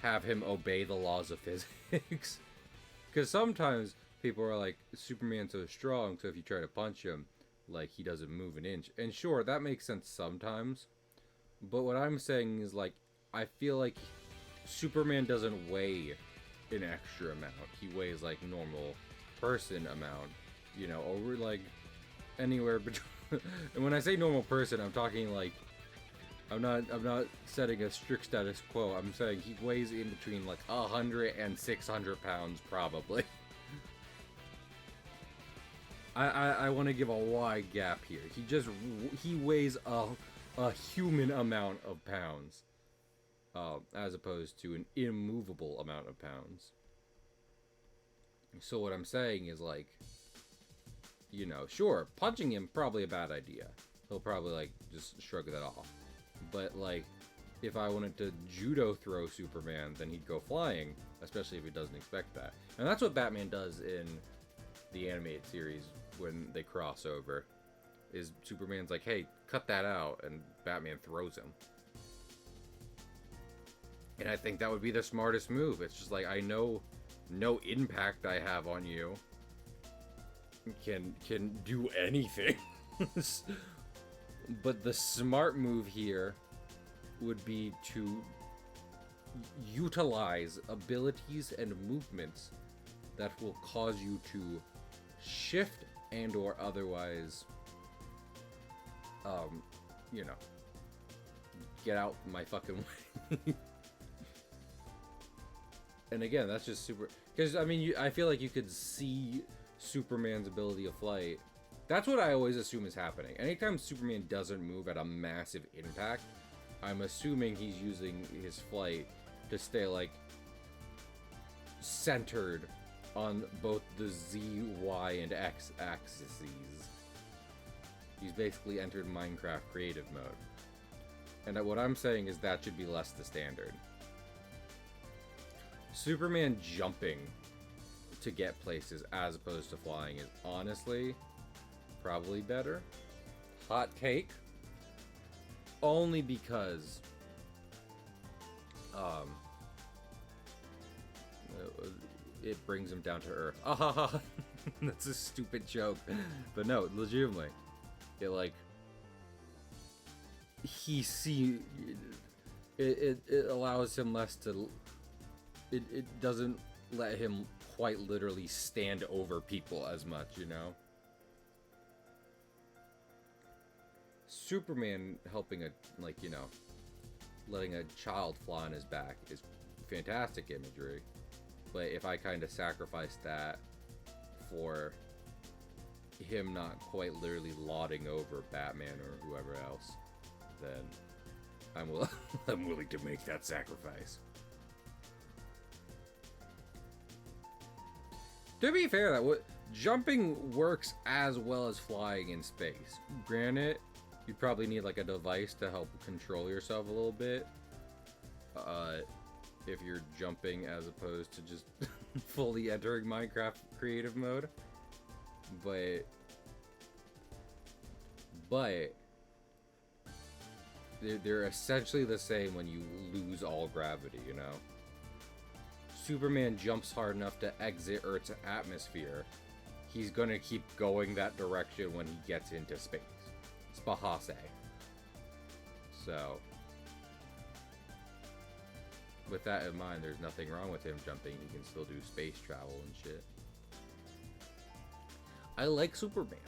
have him obey the laws of physics. Because sometimes people are like, Superman's so strong, so if you try to punch him, like, he doesn't move an inch. And sure, that makes sense sometimes. But what I'm saying is, like, I feel like Superman doesn't weigh an extra amount. He weighs, like, normal person amount, you know, over, like, anywhere between... And when I say normal person, I'm talking, like, I'm not setting a strict status quo. I'm saying he weighs in between, like, 100 and 600 pounds, probably. I want to give a wide gap here. He weighs a human amount of pounds, as opposed to an immovable amount of pounds. So what I'm saying is, like, you know, sure, punching him, probably a bad idea. He'll probably, like, just shrug that off. But, like, if I wanted to judo throw Superman, then he'd go flying, especially if he doesn't expect that. And that's what Batman does in the animated series when they cross over. Is Superman's like, hey, cut that out, and Batman throws him. And I think that would be the smartest move. It's just like, I know no impact I have on you can do anything. But the smart move here would be to utilize abilities and movements that will cause you to shift and or otherwise, you know, get out my fucking way. And again, that's just super... Because, I mean, I feel like you could see Superman's ability of flight. That's what I always assume is happening. Anytime Superman doesn't move at a massive impact, I'm assuming he's using his flight to stay, like, centered on both the Z, Y, and X axes. He's basically entered Minecraft creative mode. And what I'm saying is that should be less the standard. Superman jumping to get places as opposed to flying is honestly probably better. Hot take. Only because it brings him down to earth. Ah, that's a stupid joke. But no, legitimately. It, like, it allows him less to... It doesn't let him quite literally stand over people as much, you know? Superman helping like, you know, letting a child fly on his back is fantastic imagery. But if I kind of sacrifice that for him not quite literally lauding over Batman or whoever else, then I'm willing to make that sacrifice. To be fair, jumping works as well as flying in space. Granted, you probably need like a device to help control yourself a little bit. If you're jumping as opposed to just fully entering Minecraft creative mode. But they're essentially the same when you lose all gravity, you know? Superman jumps hard enough to exit Earth's atmosphere, he's gonna keep going that direction when he gets into space. Spahase. So, with that in mind, there's nothing wrong with him jumping. He can still do space travel and shit. I like Superman.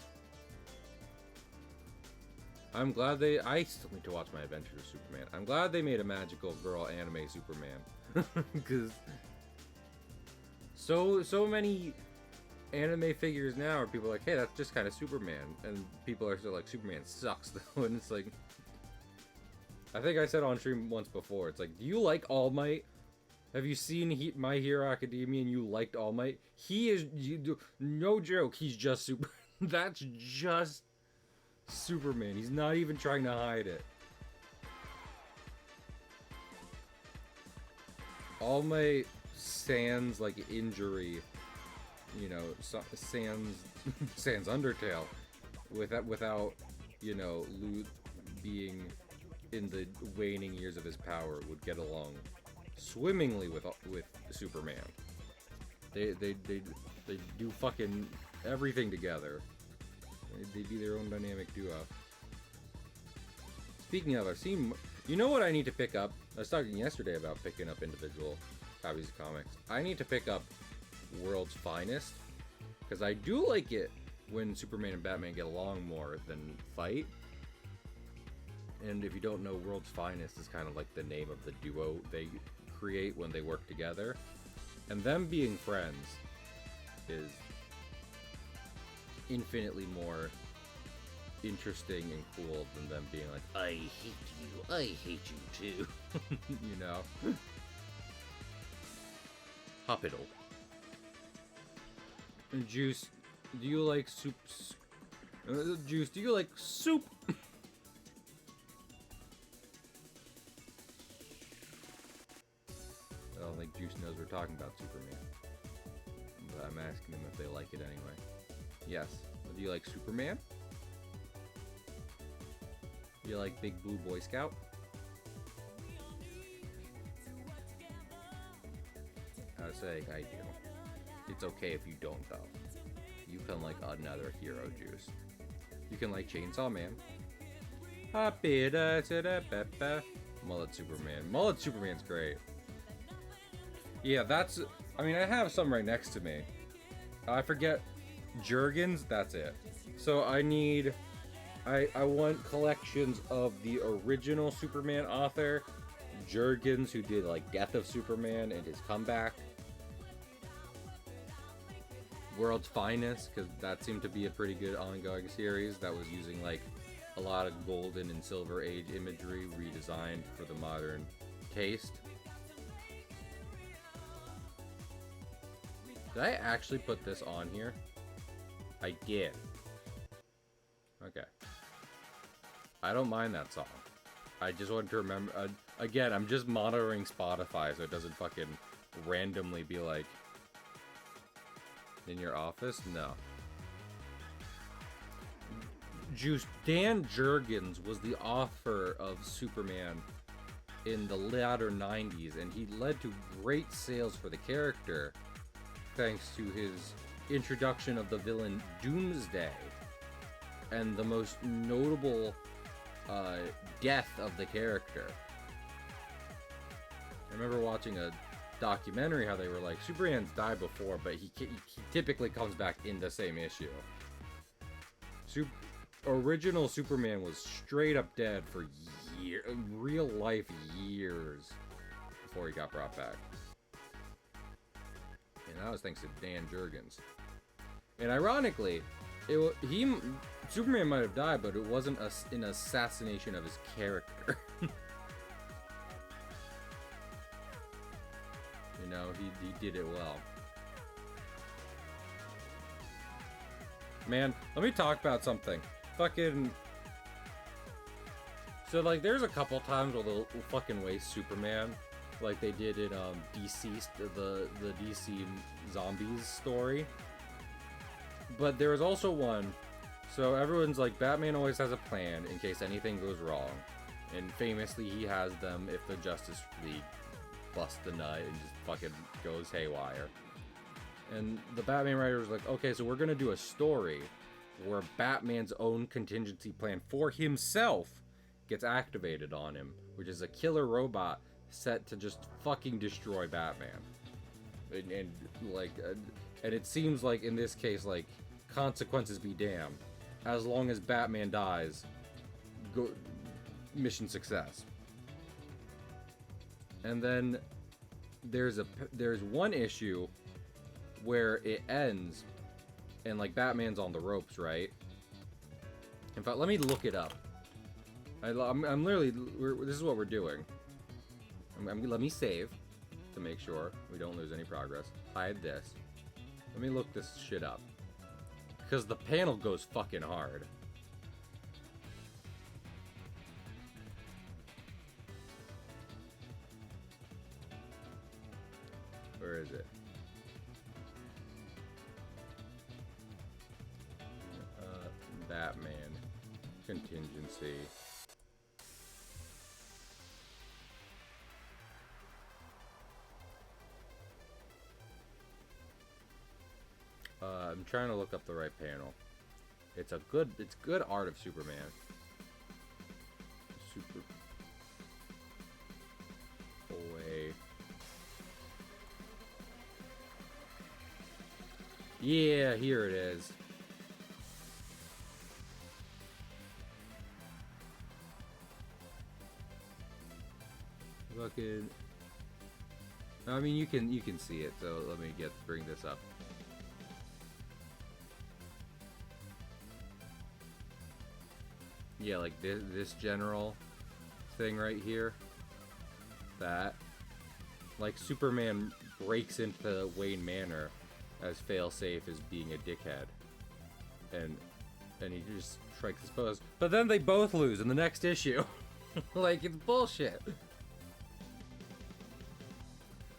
I'm glad I still need to watch My Adventures of Superman. I'm glad they made a magical girl anime Superman. Because so many anime figures now are people like, hey, that's just kind of Superman. And people are still like, Superman sucks though. And it's like, I think I said on stream once before, it's like, do you like All Might? Have you seen My Hero Academia and you liked All Might? He is, no joke, he's just super. That's just Superman. He's not even trying to hide it. All Might sans like injury, you know, sans Undertale, without you know, being in the waning years of his power, would get along swimmingly with Superman. They do fucking everything together. They'd be their own dynamic duo. Speaking of, I've seen, you know what I need to pick up? I was talking yesterday about picking up individual copies of comics. I need to pick up World's Finest, because I do like it when Superman and Batman get along more than fight. And if you don't know, World's Finest is kind of like the name of the duo they create when they work together. And them being friends is infinitely more interesting and cool than them being like, I hate you too. You know? Hospital. And Juice, do you like soup? Juice, do you like soup? I don't think Juice knows we're talking about Superman. But I'm asking them if they like it anyway. Yes. Do you like Superman? Do you like Big Blue Boy Scout? I was saying I do. It's okay if you don't though. You can like another hero, Juice. You can like Chainsaw Man. Mullet Superman. Mullet Superman's great. Yeah, that's... I mean, I have some right next to me. I forget... Jurgens, that's it. So I need... I want collections of the original Superman author, Jurgens, who did, like, Death of Superman and his comeback. World's Finest, because that seemed to be a pretty good ongoing series that was using, like, a lot of golden and silver age imagery redesigned for the modern taste. Did I actually put this on here? I did. Okay. I don't mind that song. I just want to remember... again, I'm just monitoring Spotify so it doesn't fucking randomly be like... In your office? No. Juice. Dan Jurgens was the author of Superman in the latter 90s, and he led to great sales for the character thanks to his introduction of the villain Doomsday and the most notable death of the character. I remember watching a documentary how they were like, Superman's died before, but he typically comes back in the same issue. Original Superman was straight up dead for real life years before he got brought back. And that was thanks to Dan Jurgens. And ironically, Superman might have died, but it wasn't an assassination of his character. You know, he did it well. Man, let me talk about something. Fucking... So, like, there's a couple times where they'll fucking waste Superman. Like they did in Deceased, the DC Zombies story. But there was also one... So everyone's like, Batman always has a plan in case anything goes wrong. And famously, he has them if the Justice League busts the nut and just fucking goes haywire. And the Batman writer was like, okay, so we're gonna do a story where Batman's own contingency plan for himself gets activated on him, which is a killer robot set to just fucking destroy Batman. And it seems like in this case, like, consequences be damned. As long as Batman dies, mission success. And then there's one issue where it ends and like Batman's on the ropes, right? In fact, let me look it up. I'm literally, this is what we're doing. Let me save to make sure we don't lose any progress. Hide this. Let me look this shit up. Because the panel goes fucking hard. Where is it? Batman contingency. I'm trying to look up the right panel. It's good art of Superman. Super away. Yeah, here it is. Fucking. I mean, you can see it. So let me bring this up. Yeah, like this general thing right here. That, like, Superman breaks into Wayne Manor as failsafe as being a dickhead, and he just strikes his pose. But then they both lose in the next issue. Like, it's bullshit.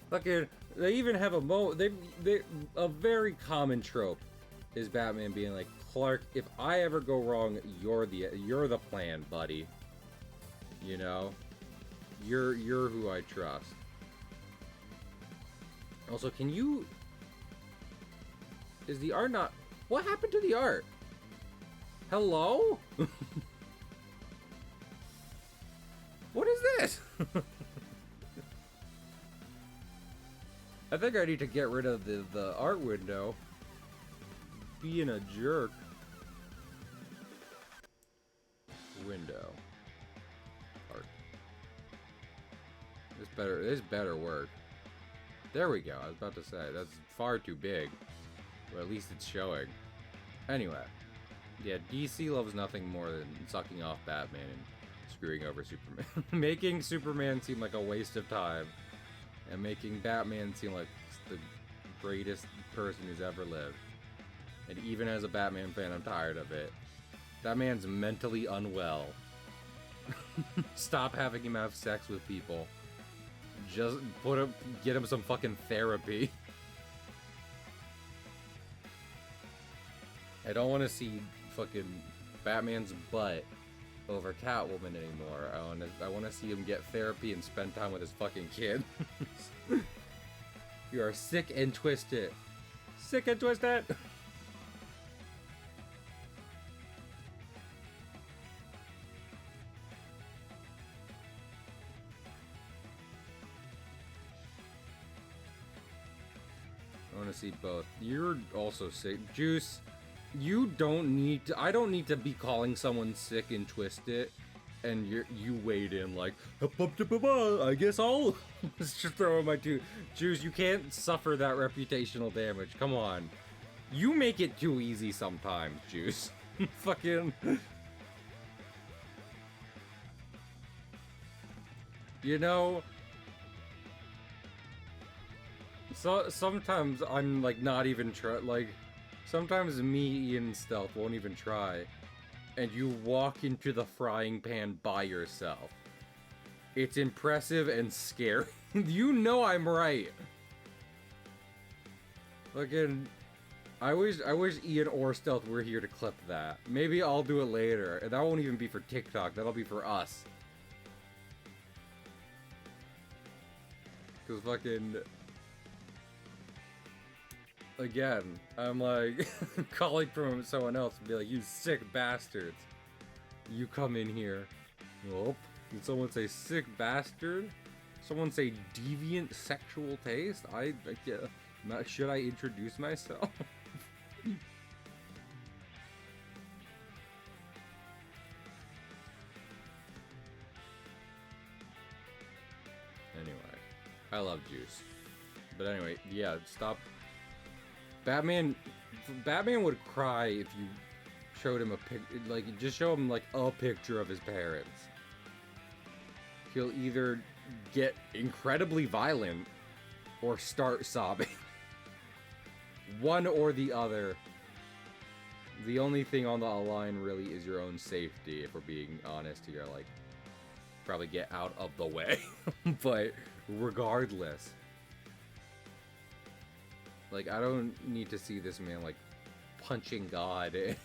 Fucking, they even have a very common trope is Batman being like, Clark, if I ever go wrong, you're the plan, buddy. You know, you're who I trust. Also, is the art not? What happened to the art? Hello? What is this? I think I need to get rid of the art window. Being a jerk. Window. Art. This better work. There we go. I was about to say that's far too big. But at least it's showing. Anyway. Yeah, DC loves nothing more than sucking off Batman and screwing over Superman. Making Superman seem like a waste of time. And making Batman seem like the greatest person who's ever lived. And even as a Batman fan, I'm tired of it. That man's mentally unwell. Stop having him have sex with people. Just get him some fucking therapy. I don't want to see fucking Batman's butt over Catwoman anymore. I want to see him get therapy and spend time with his fucking kid. You are sick and twisted. Sick and twisted! I want to see both. You're also sick. Juice, you don't need to... I don't need to be calling someone sick and twisted, and you weighed in like, I guess I'll just throw in my two. Juice, you can't suffer that reputational damage. Come on. You make it too easy sometimes, Juice. Fucking... You know... So sometimes I'm like not even sometimes me, Ian Stealth, won't even try, and you walk into the frying pan by yourself. It's impressive and scary. You know I'm right. Fucking, I wish Ian or Stealth were here to clip that. Maybe I'll do it later, and that won't even be for TikTok. That'll be for us. Because fucking... Again, I'm like, calling from someone else and be like, you sick bastards. You come in here. Well, did someone say sick bastard? Someone say deviant sexual taste? Yeah. Should I introduce myself? Anyway, I love Juice. But anyway, yeah, stop. Batman would cry if you showed him a just show him like a picture of his parents. He'll either get incredibly violent or start sobbing. One or the other. The only thing on the line really is your own safety, if we're being honest here. Like, probably get out of the way. But regardless, like, I don't need to see this man like punching God and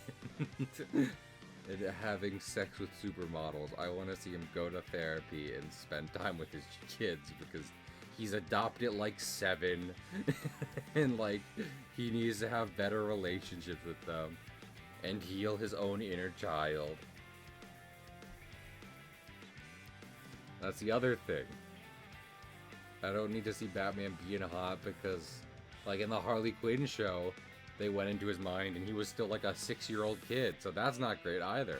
having sex with supermodels. I want to see him go to therapy and spend time with his kids, because he's adopted like 7 and like he needs to have better relationships with them and heal his own inner child. That's the other thing. I don't need to see Batman being hot, because like in the Harley Quinn show, they went into his mind and he was still like a 6-year-old kid, so that's not great either.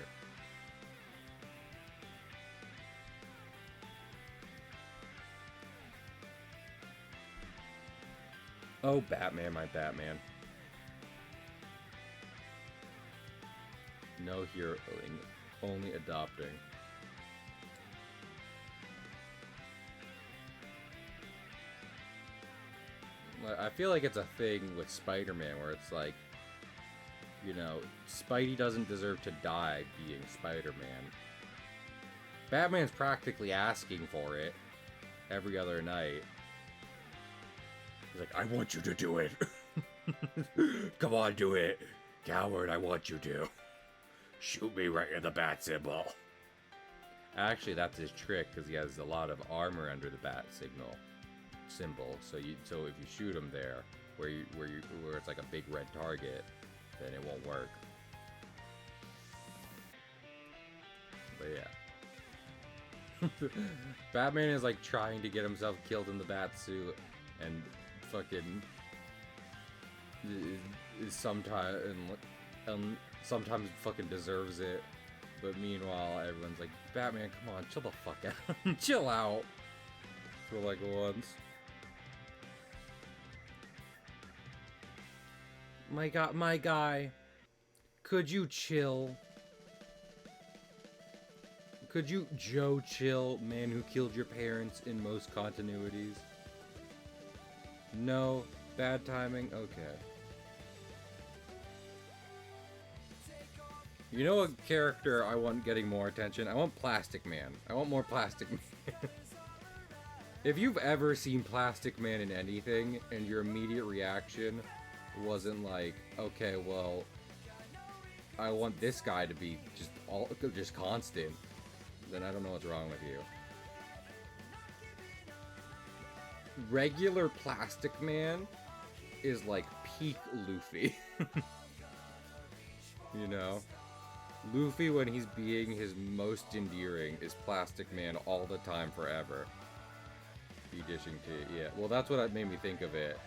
Oh, Batman, my Batman. No heroing, only adopting. I feel like it's a thing with Spider-Man where it's like, you know, Spidey doesn't deserve to die being Spider-Man. Batman's practically asking for it every other night. He's like, I want you to do it. Come on, do it. Coward, I want you to. Shoot me right in the bat symbol. Actually, that's his trick, because he has a lot of armor under the bat symbol. So if you shoot him there, where it's like a big red target, then it won't work. But yeah. Batman is like trying to get himself killed in the bat suit, and fucking sometimes fucking deserves it. But meanwhile, everyone's like, Batman, come on, chill the fuck out. Chill out. For like once. My guy. Could you chill? Could you Joe chill, man who killed your parents in most continuities? No? Bad timing? Okay. You know a character I want getting more attention? I want Plastic Man. I want more Plastic Man. If you've ever seen Plastic Man in anything, and your immediate reaction wasn't like, okay, well, I want this guy to be just constant, then I don't know what's wrong with you. Regular Plastic Man is like peak Luffy. You know? Luffy, when he's being his most endearing, is Plastic Man all the time, forever. Be dishing tea, yeah. Well, that's what made me think of it.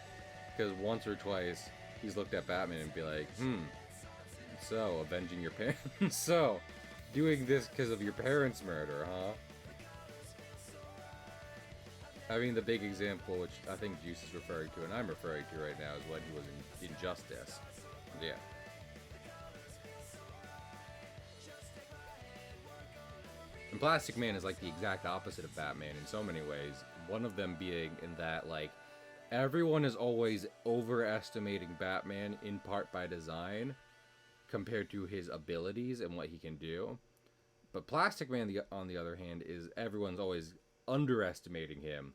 Because once or twice, he's looked at Batman and be like, so, avenging your parents? So, doing this because of your parents' murder, huh? I mean, the big example, which I think Juice is referring to, and I'm referring to right now, is when he was in Injustice. Yeah. And Plastic Man is like the exact opposite of Batman in so many ways. One of them being in that, like, everyone is always overestimating Batman, in part by design, compared to his abilities and what he can do. But Plastic Man, on the other hand, is everyone's always underestimating him,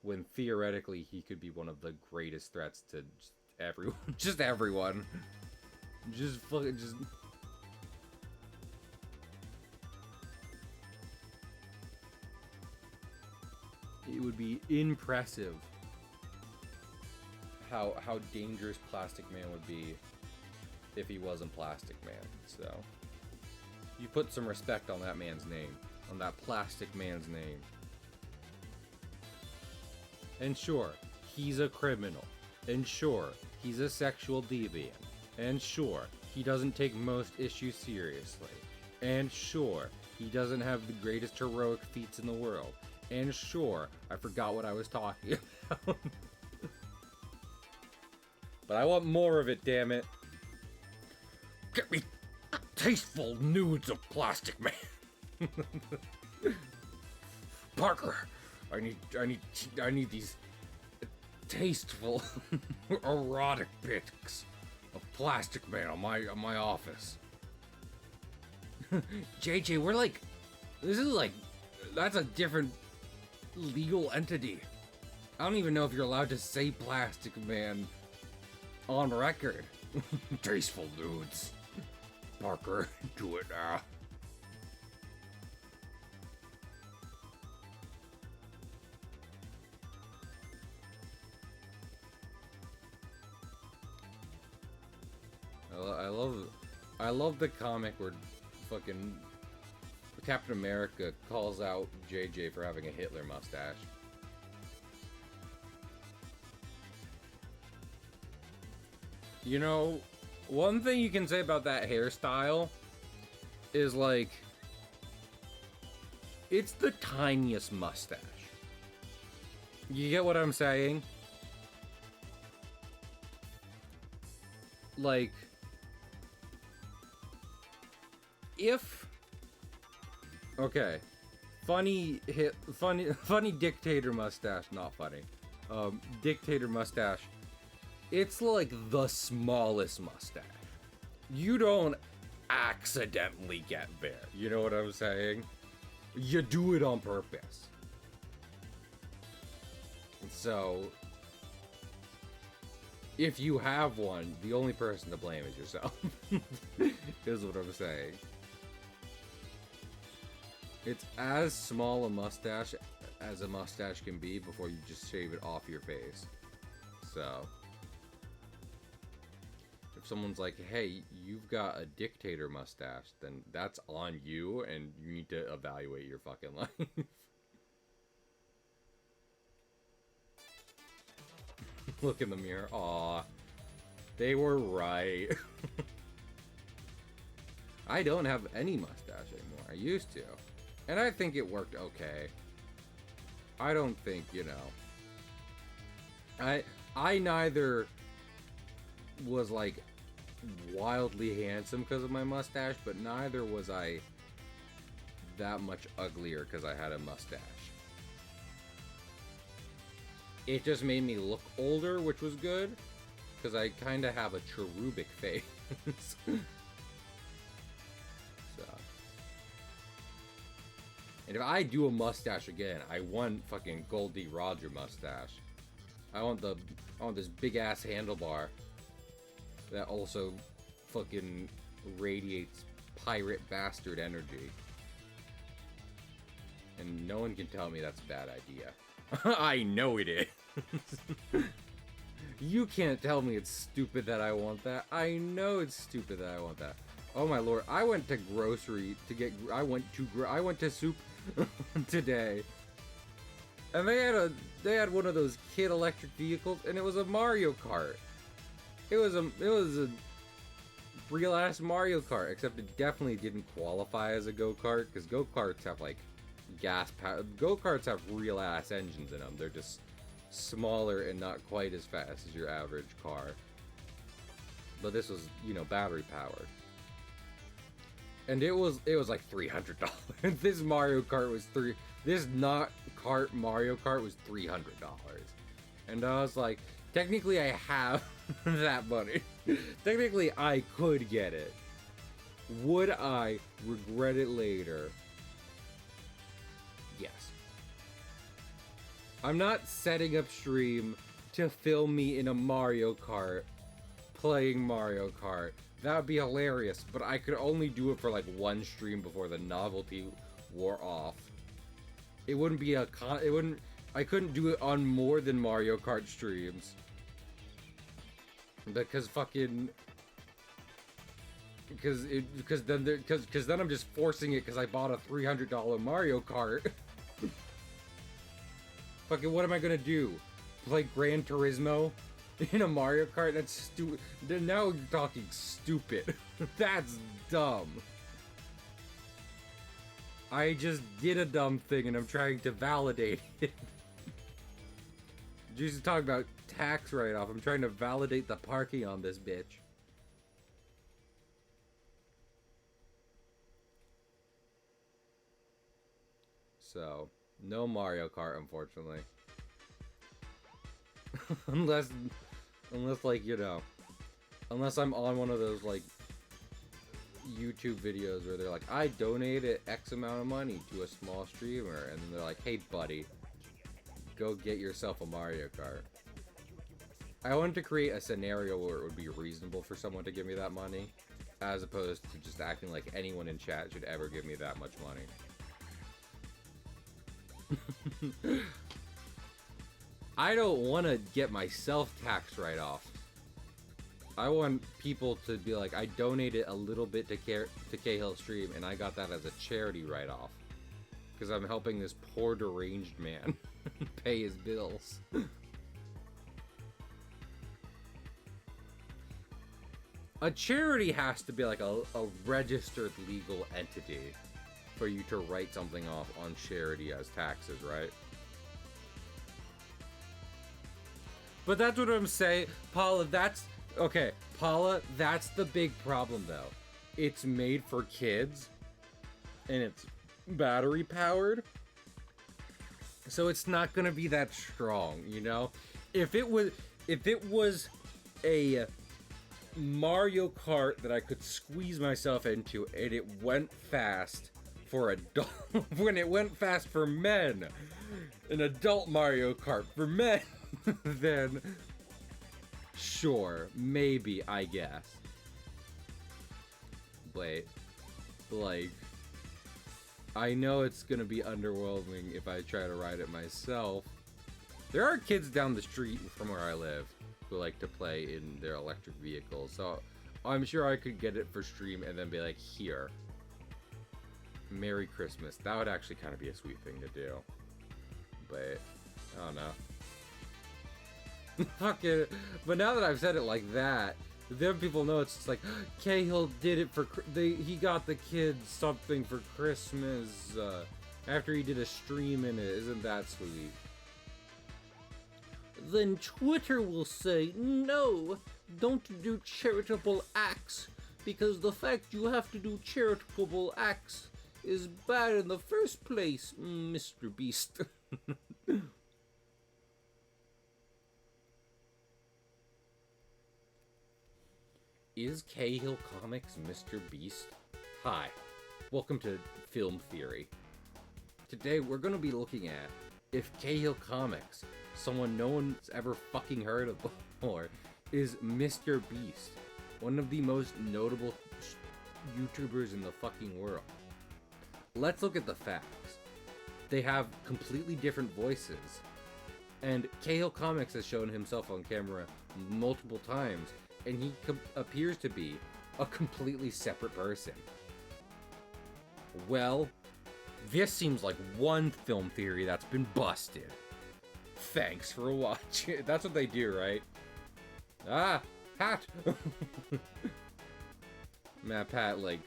when theoretically he could be one of the greatest threats to just everyone. Just everyone. Just fucking, just... it would be impressive how dangerous Plastic Man would be if he wasn't Plastic Man. So you put some respect on that man's name, on that Plastic Man's name. And sure, he's a criminal. And sure, he's a sexual deviant. And sure, he doesn't take most issues seriously. And sure, he doesn't have the greatest heroic feats in the world. And sure, I forgot what I was talking about. But I want more of it, damn it. Get me tasteful nudes of Plastic Man. Parker, I need these tasteful erotic pics of Plastic Man on my office. JJ, we're like, this is like, that's a different legal entity. I don't even know if you're allowed to say Plastic Man on record. Tasteful nudes. Parker, do it now. I love the comic where fucking Captain America calls out JJ for having a Hitler mustache. You know, one thing you can say about that hairstyle is, like, it's the tiniest mustache. You get what I'm saying? Like, if... Okay. Funny dictator mustache. Not funny. Dictator mustache. It's like the smallest mustache. You don't accidentally get there. You know what I'm saying? You do it on purpose. So, if you have one, the only person to blame is yourself. Is what I'm saying. It's as small a mustache as a mustache can be before you just shave it off your face. So, if someone's like, hey, you've got a dictator mustache, then that's on you, and you need to evaluate your fucking life. Look in the mirror. Aw. They were right. I don't have any mustache anymore. I used to. And I think it worked okay. I don't think, you know. I neither was, like, wildly handsome because of my mustache, but neither was I that much uglier because I had a mustache. It just made me look older, which was good, because I kind of have a cherubic face. So. And if I do a mustache again, I want fucking Goldie Roger mustache. I want this big ass handlebar that also fucking radiates pirate bastard energy. And no one can tell me that's a bad idea. I know it is. You can't tell me it's stupid that I want that. I know it's stupid that I want that. Oh my lord, I went to soup today. And they had one of those kid electric vehicles, and it was a Mario Kart. It was a real ass Mario Kart, except it definitely didn't qualify as a go-kart, because go-karts have like gas power. Go-karts have real ass engines in them. They're just smaller and not quite as fast as your average car. But this was, you know, battery powered. And it was like $300. This Mario Kart was this not kart Mario Kart was $300. And I was like, technically I have that money. Technically I could get it. Would I regret it later? Yes. I'm not setting up stream to film me in a Mario Kart playing Mario Kart. That would be hilarious, but I could only do it for like one stream before the novelty wore off. It wouldn't be I couldn't do it on more than Mario Kart streams. Because fucking... Because then I'm just forcing it because I bought a $300 Mario Kart. Fucking what am I gonna do? Play Gran Turismo in a Mario Kart? That's stupid. Now you're talking stupid. That's dumb. I just did a dumb thing and I'm trying to validate it. Jesus talking about tax write-off. I'm trying to validate the parking on this bitch. So, no Mario Kart, unfortunately. unless like, you know, unless I'm on one of those like YouTube videos where they're like, I donated X amount of money to a small streamer, and they're like, hey buddy, go get yourself a Mario Kart. I wanted to create a scenario where it would be reasonable for someone to give me that money, as opposed to just acting like anyone in chat should ever give me that much money. I don't want to get myself tax write-off. I want people to be like, I donated a little bit to Cahill Stream, and I got that as a charity write-off. Because I'm helping this poor deranged man pay his bills. A charity has to be like a registered legal entity for you to write something off on charity as taxes, right? But that's what I'm saying, Paula, that's... Okay, Paula, that's the big problem, though. It's made for kids, and it's battery powered, so it's not gonna be that strong, you know? If it was a Mario Kart that I could squeeze myself into, and it went fast for adult, when it went fast for men, an adult Mario Kart for men, then sure, maybe, I guess. Wait, like, I know it's gonna be underwhelming if I try to ride it myself. There are kids down the street from where I live who like to play in their electric vehicles, so I'm sure I could get it for stream and then be like, here, Merry Christmas. That would actually kind of be a sweet thing to do. But, I don't know. Fuck it. But now that I've said it like that, then people know it's just like, Cahill did it for, he got the kids something for Christmas, after he did a stream in it. Isn't that sweet? Then Twitter will say, no, don't do charitable acts, because the fact you have to do charitable acts is bad in the first place, Mr. Beast. Is Cahill Comics Mr. Beast? Hi, welcome to Film Theory. Today we're going to be looking at if Cahill Comics, someone no one's ever fucking heard of before, is Mr. Beast, one of the most notable YouTubers in the fucking world. Let's look at the facts. They have completely different voices, and Cahill Comics has shown himself on camera multiple times, and he appears to be a completely separate person. Well, this seems like one film theory that's been busted. Thanks for watching. That's what they do, right? Ah, Pat! Matt Pat, like,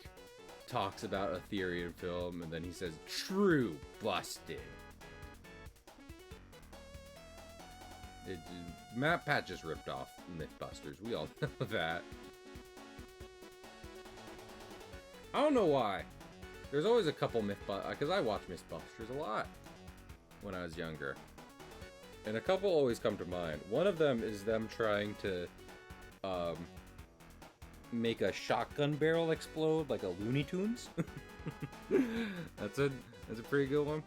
talks about a theory in film, and then he says, true, busted. Matt Pat just ripped off Mythbusters. We all know that. I don't know why. There's always a couple Mythbusters, because I watched Mythbusters a lot when I was younger. And a couple always come to mind. One of them is them trying to make a shotgun barrel explode like a Looney Tunes. That's a pretty good one.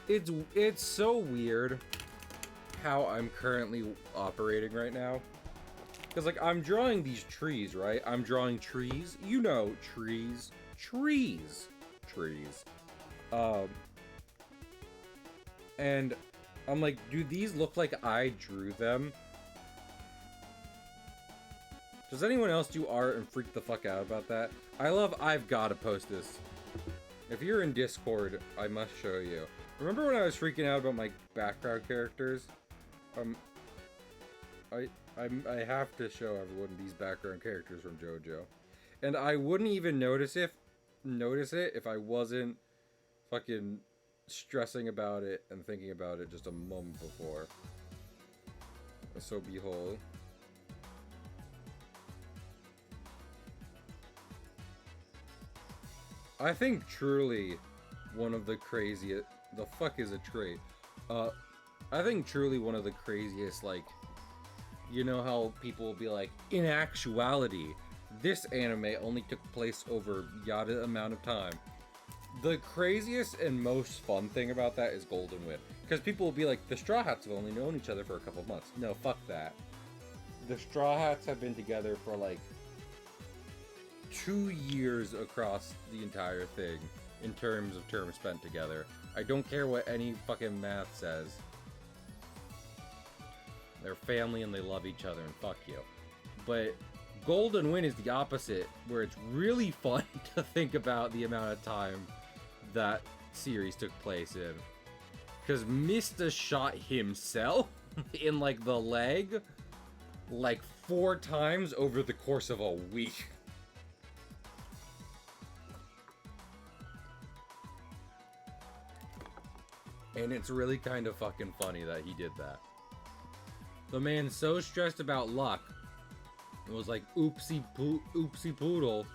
It's so weird how I'm currently operating right now. Because, like, I'm drawing these trees, right? I'm drawing trees. You know, trees. Trees. And I'm like, do these look like I drew them? Does anyone else do art and freak the fuck out about that? I've gotta post this. If you're in Discord, I must show you. Remember when I was freaking out about my background characters? I have to show everyone these background characters from JoJo. And I wouldn't even notice it if I wasn't fucking stressing about it and thinking about it just a moment before. So behold. I think truly one of the craziest... The fuck is a trait? I think truly one of the craziest, like... You know how people will be like, in actuality, this anime only took place over yada amount of time. The craziest and most fun thing about that is Golden Wind. Because people will be like, the Straw Hats have only known each other for a couple of months. No, fuck that. The Straw Hats have been together for like 2 years across the entire thing in terms of term spent together. I don't care what any fucking math says. They're family and they love each other and fuck you. But Golden Wind is the opposite, where it's really fun to think about the amount of time that series took place in. Because Mista shot himself in like the leg like 4 times over the course of a week. And it's really kind of fucking funny that he did that. The man's so stressed about luck. It was like, oopsie poodle.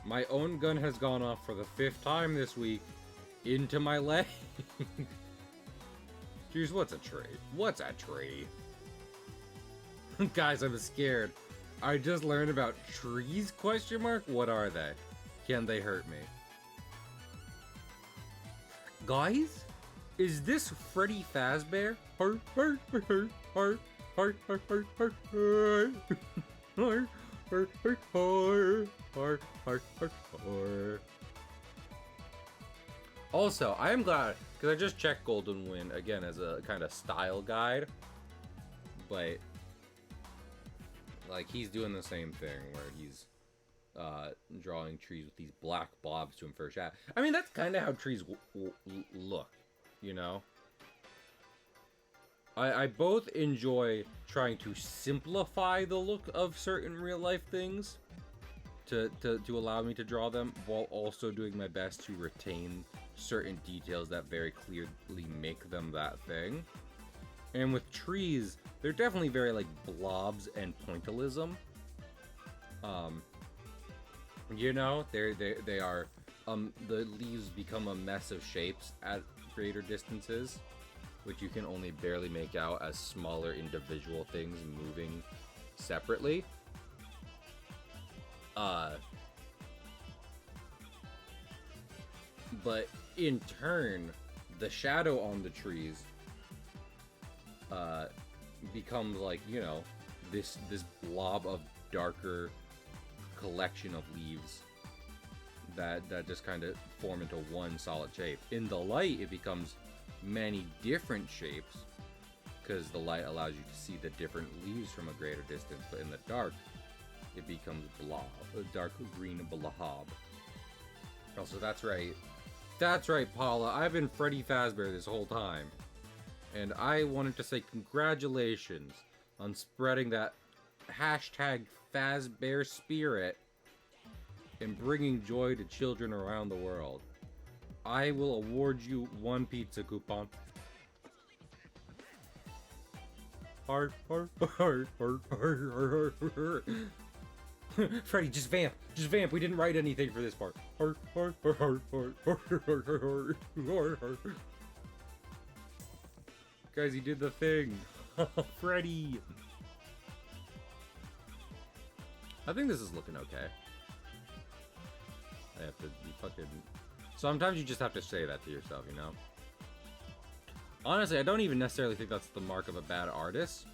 My own gun has gone off for the 5th time this week. Into my leg. Jeez, what's a tree? What's a tree? Guys, I'm scared. I just learned about trees, question mark? What are they? Can they hurt me? Guys? Is this Freddy Fazbear? Also, I am glad, because I just checked Golden Wind again as a kind of style guide, but like he's doing the same thing where he's drawing trees with these black blobs to him for a shot. I mean, that's kind of how trees look, you know? I both enjoy trying to simplify the look of certain real life things to allow me to draw them, while also doing my best to retain certain details that very clearly make them that thing. And with trees, they're definitely very like blobs and pointillism. You know, they are the leaves become a mess of shapes at greater distances, which you can only barely make out as smaller individual things moving separately. But in turn, the shadow on the trees becomes like, you know, this blob of darker collection of leaves that just kind of form into one solid shape. In the light, it becomes many different shapes because the light allows you to see the different leaves from a greater distance, but in the dark it becomes blob, a dark green blob. Also, that's right, Paula, I've been Freddy Fazbear this whole time, and I wanted to say congratulations on spreading that hashtag Fazbear spirit and bringing joy to children around the world. I will award you 1 pizza coupon. Heart. Freddy, just vamp. We didn't write anything for this part. Guys, he did the thing. Freddy. I think this is looking okay. I have to be fucking... Sometimes you just have to say that to yourself, you know? Honestly, I don't even necessarily think that's the mark of a bad artist.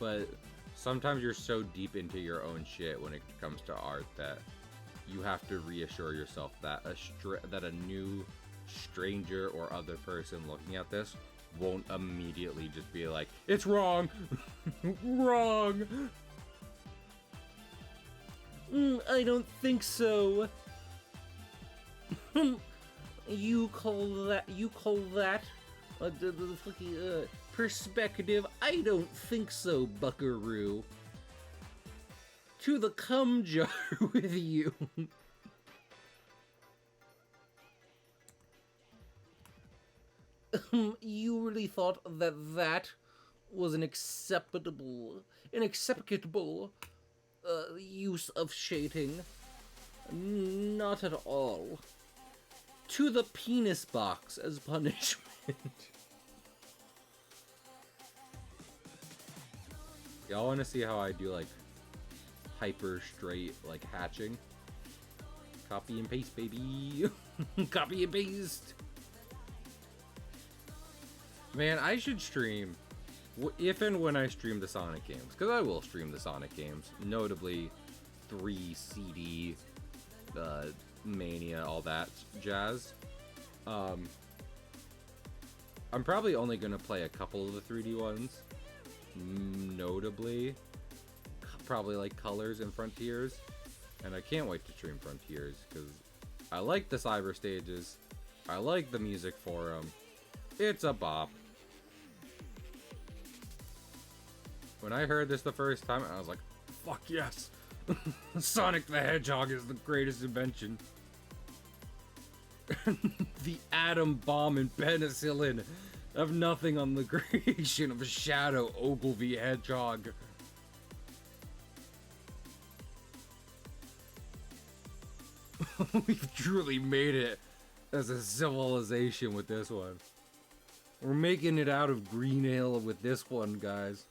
But sometimes you're so deep into your own shit when it comes to art that you have to reassure yourself that a new stranger or other person looking at this won't immediately just be like, it's wrong! Wrong! I don't think so. You call that the fucking perspective? I don't think so, buckaroo. To the cum jar with you. You really thought that was an acceptable use of shading? Not at all. To the penis box as punishment. Y'all want to see how I do, like, hyper straight, like, hatching? Copy and paste, baby. Copy and paste. Man, I should stream, if and when I stream the Sonic games, because I will stream the Sonic games, notably 3 CD, Mania, all that jazz. I'm probably only going to play a couple of the 3D ones, notably, probably like Colors and Frontiers, and I can't wait to stream Frontiers, because I like the cyber stages, I like the music for them, it's a bop. When I heard this the first time, I was like, fuck yes! Sonic the Hedgehog is the greatest invention. The atom bomb and penicillin have nothing on the creation of a Shadow Ogilvy Hedgehog. We've truly made it as a civilization with this one. We're making it out of Green Hill with this one, guys.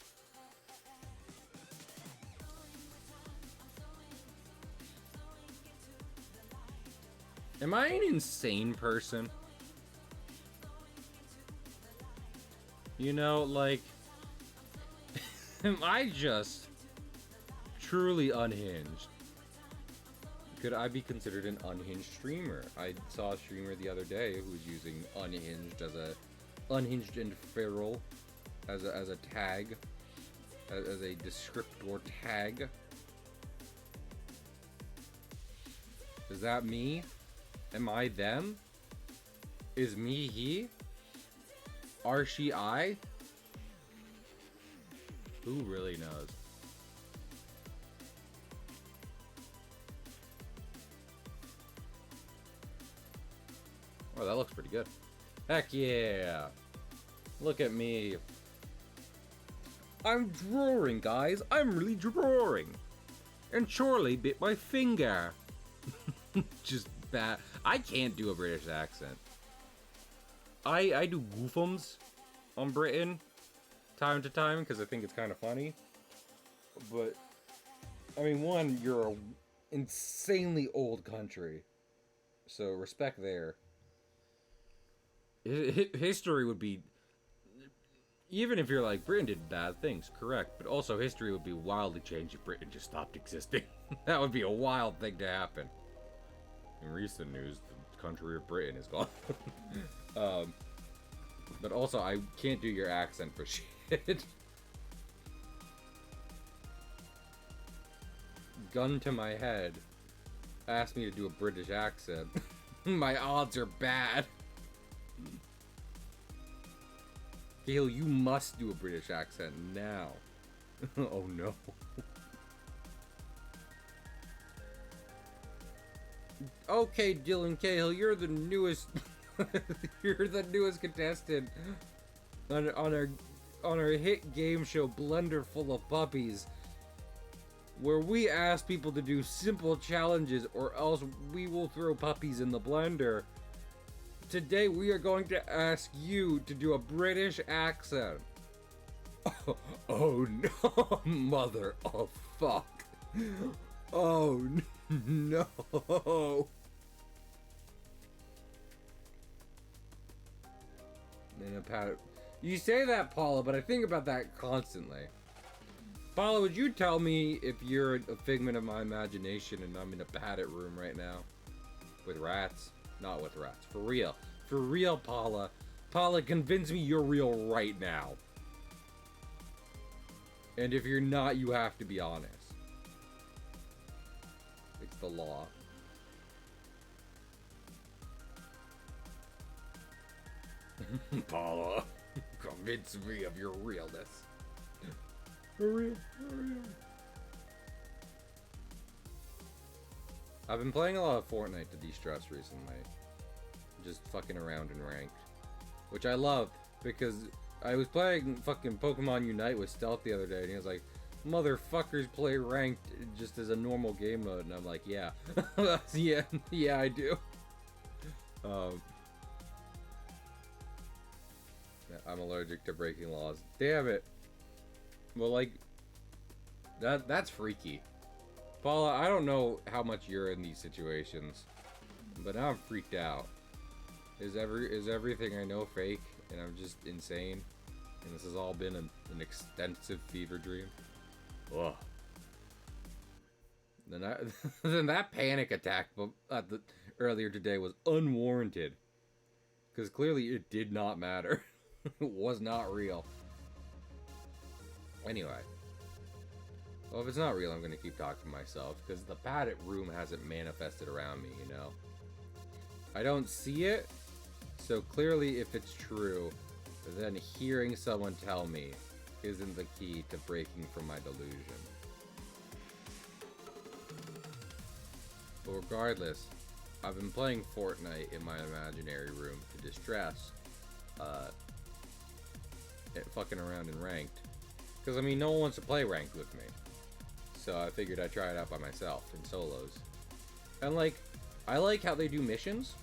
Am I an insane person? You know, like, am I just truly unhinged? Could I be considered an unhinged streamer? I saw a streamer the other day who was using unhinged as a unhinged and feral as a tag, as a descriptor tag. Is that me? Am I them? Is me he? Are she I? Who really knows? Oh, that looks pretty good. Heck yeah! Look at me. I'm drawing, guys. I'm really drawing. And Charlie bit my finger. Just bad. I can't do a British accent. I do goofums on Britain time to time because I think it's kind of funny. But, I mean, one, you're a insanely old country. So, respect there. History would be... Even if you're like, Britain did bad things, correct. But also, history would be wildly changed if Britain just stopped existing. That would be a wild thing to happen. In recent news, the country of Britain is gone. But also, I can't do your accent for shit. Gun to my head. Asked me to do a British accent. My odds are bad. Gale, you must do a British accent now. Oh no. Okay, Dylan Cahill, you're the newest. You're the newest contestant on our hit game show Blender Full of Puppies, where we ask people to do simple challenges or else we will throw puppies in the blender. Today we are going to ask you to do a British accent. Oh no, mother of fuck. Oh no. Man, Pat, you say that, Paula, but I think about that constantly. Paula, would you tell me if you're a figment of my imagination and I'm in a padded room right now? With rats? Not with rats. For real. For real, Paula. Paula, convince me you're real right now. And if you're not, you have to be honest. It's the law. Paula, convince me of your realness. For real, for real. I've been playing a lot of Fortnite to de-stress recently. Just fucking around in ranked. Which I love, because I was playing fucking Pokemon Unite with Stealth the other day, and he was like, motherfuckers play ranked just as a normal game mode, and I'm like, yeah. yeah, I do. I'm allergic to breaking laws. Damn it. Well, like, that's freaky. Paula, I don't know how much you're in these situations, but now I'm freaked out. Is everything I know fake, and I'm just insane, and this has all been an extensive fever dream? Ugh. Then that panic attack earlier today was unwarranted, because clearly it did not matter. It was not real. Anyway. Well, if it's not real, I'm going to keep talking to myself, because the padded room hasn't manifested around me, you know? I don't see it, so clearly if it's true, then hearing someone tell me isn't the key to breaking from my delusion. But regardless, I've been playing Fortnite in my imaginary room to distress, fucking around in ranked. Because, I mean, no one wants to play ranked with me. So I figured I'd try it out by myself in solos. And, like, I like how they do missions.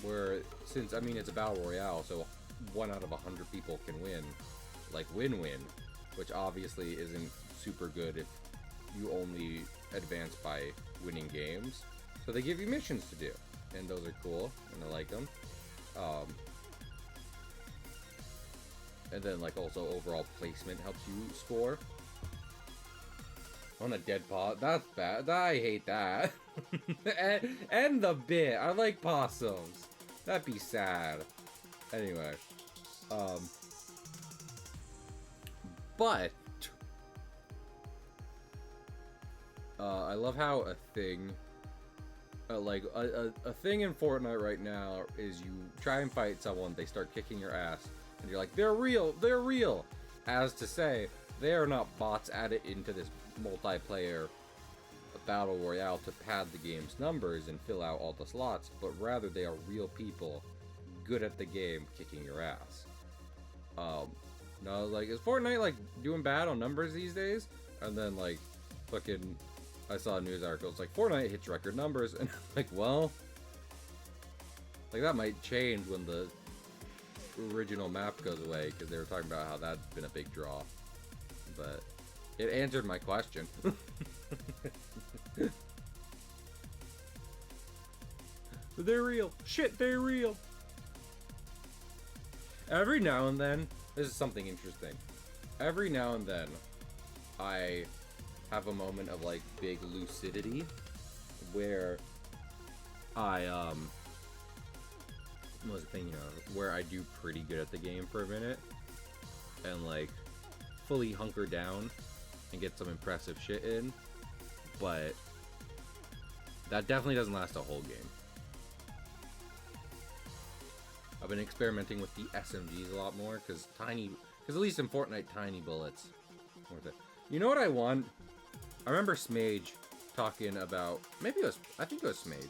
Where, since, I mean, it's a battle royale, so 1 out of 100 people can win. Like, win-win. Which obviously isn't super good if you only advance by winning games. So they give you missions to do. And those are cool, and I like them. And then, like, also overall placement helps you score. On a dead paw. That's bad. I hate that. and the bit. I like possums. That'd be sad. Anyway. But I love how a thing a thing in Fortnite right now is you try and fight someone, they start kicking your ass, and you're like, they're real, as to say, they are not bots added into this multiplayer battle royale to pad the game's numbers and fill out all the slots, but rather they are real people good at the game kicking your ass. No, like, is Fortnite, like, doing bad on numbers these days? And then, like, fucking, I saw a news article, it's like, Fortnite hits record numbers, and I'm like, well, like, that might change when the original map goes away, because they were talking about how that's been a big draw. But it answered my question. They're real. Shit, they're real. Every now and then, this is something interesting. Every now and then, I have a moment of, like, big lucidity where I, what was the thing, you know, where I do pretty good at the game for a minute and, like, fully hunker down and get some impressive shit in, but that definitely doesn't last a whole game. I've been experimenting with the SMGs a lot more, because at least in Fortnite, tiny bullets worth it. You know what I want? I remember Smage talking about, I think it was Smage,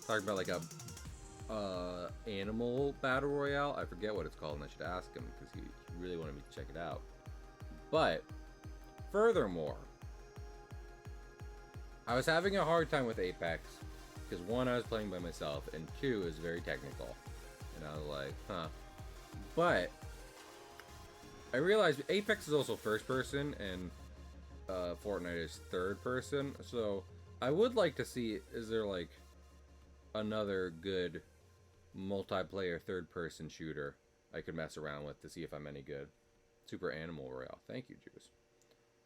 talking about, like, a animal battle royale. I forget what it's called, and I should ask him, because he really wanted me to check it out. But, furthermore, I was having a hard time with Apex, because 1, I was playing by myself, and 2, is very technical. And I was like, huh. But I realized Apex is also first person, and Fortnite is third person. So I would like to see, is there, like, another good multiplayer third person shooter I could mess around with to see if I'm any good. Super Animal Royale. Thank you, Juice.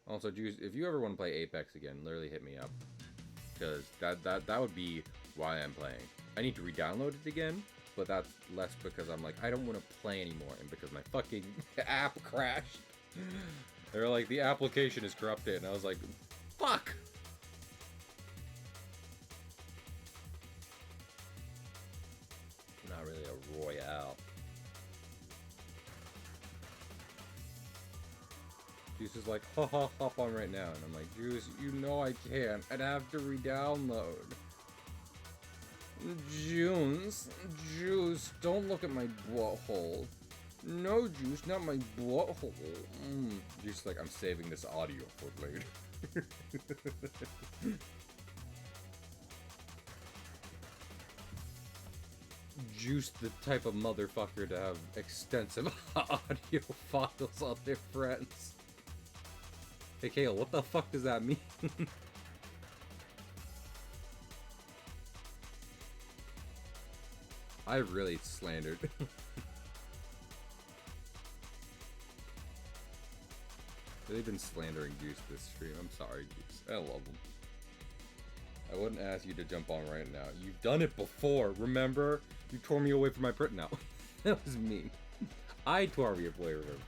Also, Juice, if you ever want to play Apex again, literally hit me up, because that would be why I'm playing. I need to re-download it again, but that's less because I'm like, I don't want to play anymore, and because my fucking app crashed. They're like, the application is corrupted, and I was like, fuck! Not really a royale. Juice is like, haha, hop on right now. And I'm like, Juice, you know I can't. I'd have to re-download. Juice, don't look at my butthole. No, Juice, not my butthole. Juice is like, I'm saving this audio for later. Juice, the type of motherfucker to have extensive audio files on their friends. Hey, Kale, what the fuck does that mean? I really slandered. They've been slandering Juice this stream. I'm sorry, Juice. I love him. I wouldn't ask you to jump on right now. You've done it before, remember? You tore me away from my print now. That was me. I tore me away from him.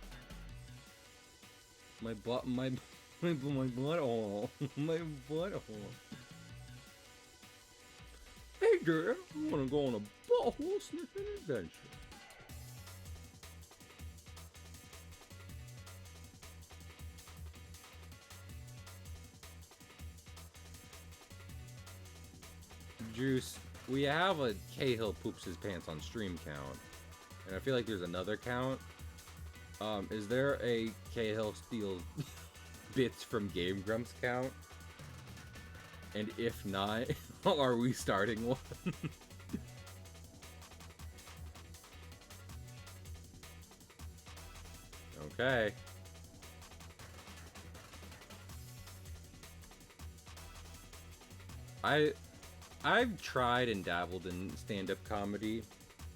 My butthole. My butthole. Hey girl, I wanna go on a butthole sniffing adventure. Juice, we have a Cahill poops his pants on stream count, and I feel like there's another count. Is there a Cahill steals bits from Game Grumps count? And if not, are we starting one? Okay. I've tried and dabbled in stand-up comedy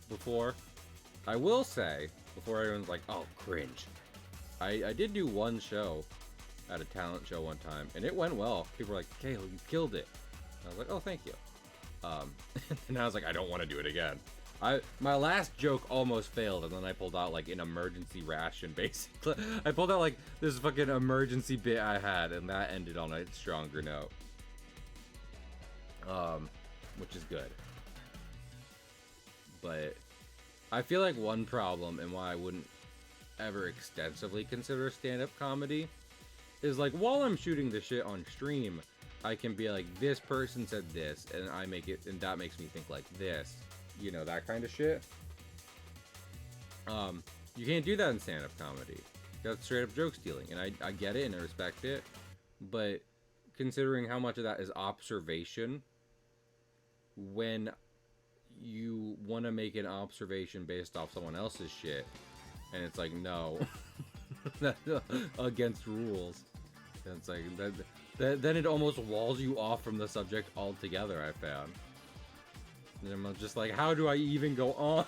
before. I will say, before everyone's like, oh, cringe. I did do one show at a talent show one time, and it went well. People were like, Cahill, you killed it. And I was like, oh, thank you. And I was like, I don't want to do it again. My last joke almost failed, and then I pulled out like an emergency ration, basically. I pulled out like this fucking emergency bit I had, and that ended on a stronger note. Which is good. But I feel like one problem, and why I wouldn't ever extensively consider stand-up comedy, is like while I'm shooting the shit on stream, I can be like, this person said this, and I make it, and that makes me think like this, you know, that kind of shit. You can't do that in stand-up comedy. That's straight up joke stealing, and I get it and I respect it, but considering how much of that is observation, when you want to make an observation based off someone else's shit, and it's like, no, against rules. And it's like, then it almost walls you off from the subject altogether, I found. And I'm just like, how do I even go on?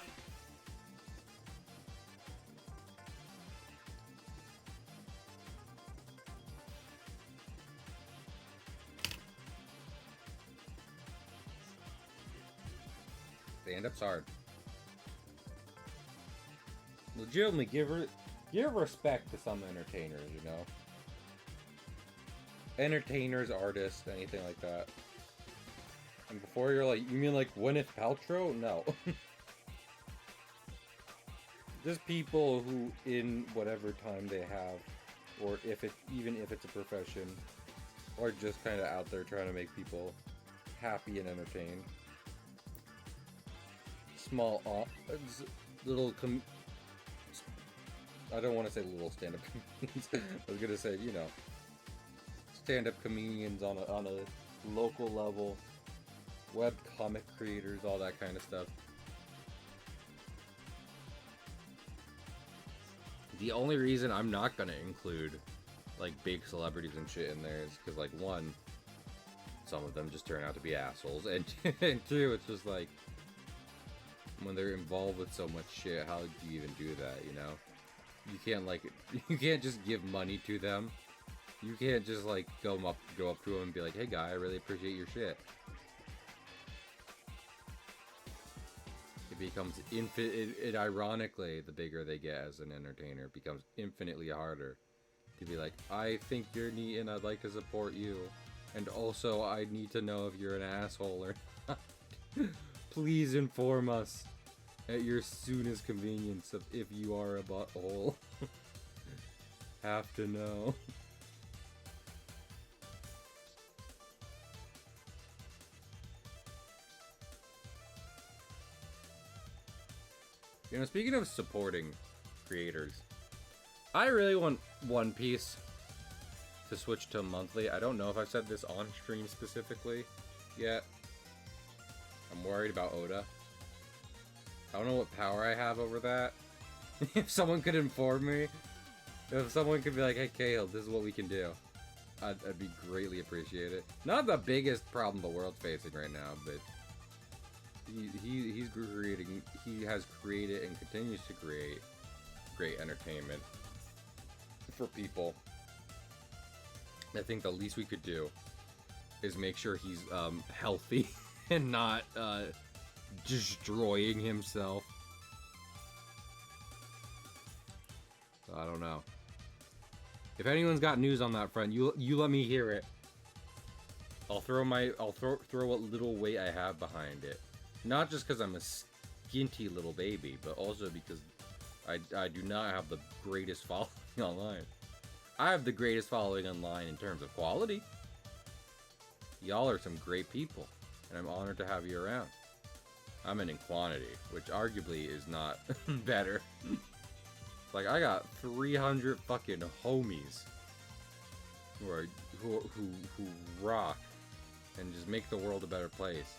Stand-up's hard. Legitimately, give respect to some entertainers, you know? Entertainers, artists, anything like that. And before you're like, you mean like Gwyneth Paltrow? No. Just people who, in whatever time they have, or even if it's a profession, are just kind of out there trying to make people happy and entertained. Small, little, I don't want to say little stand-up comedians. I was gonna say, you know, stand-up comedians on a local level, web comic creators, all that kind of stuff. The only reason I'm not gonna include like big celebrities and shit in there is because, like, one, some of them just turn out to be assholes, and two, it's just like, when they're involved with so much shit, how do you even do that, you know? You can't just give money to them. You can't just like go up to them and be like, hey guy, I really appreciate your shit. becomes it ironically, the bigger they get as an entertainer, it becomes infinitely harder to be like, I think you're neat and I'd like to support you, and also I need to know if you're an asshole or not. Please inform us at your soonest convenience of if you are a butthole. Have to know. You know, speaking of supporting creators, I really want One Piece to switch to monthly. I don't know if I've said this on stream specifically yet. I'm worried about Oda. I don't know what power I have over that. If someone could inform me, if someone could be like, hey Cahill, this is what we can do, I'd be greatly appreciated. Not the biggest problem the world's facing right now, but he has created and continues to create great entertainment for people. I think the least we could do is make sure he's healthy and not destroying himself. So I don't know. If anyone's got news on that front, you let me hear it. I'll throw what little weight I have behind it. Not just because I'm a skinty little baby, but also because I do not have the greatest following online. I have the greatest following online in terms of quality. Y'all are some great people, and I'm honored to have you around. I'm in quantity, which arguably is not better. Like, I got 300 fucking homies who rock and just make the world a better place.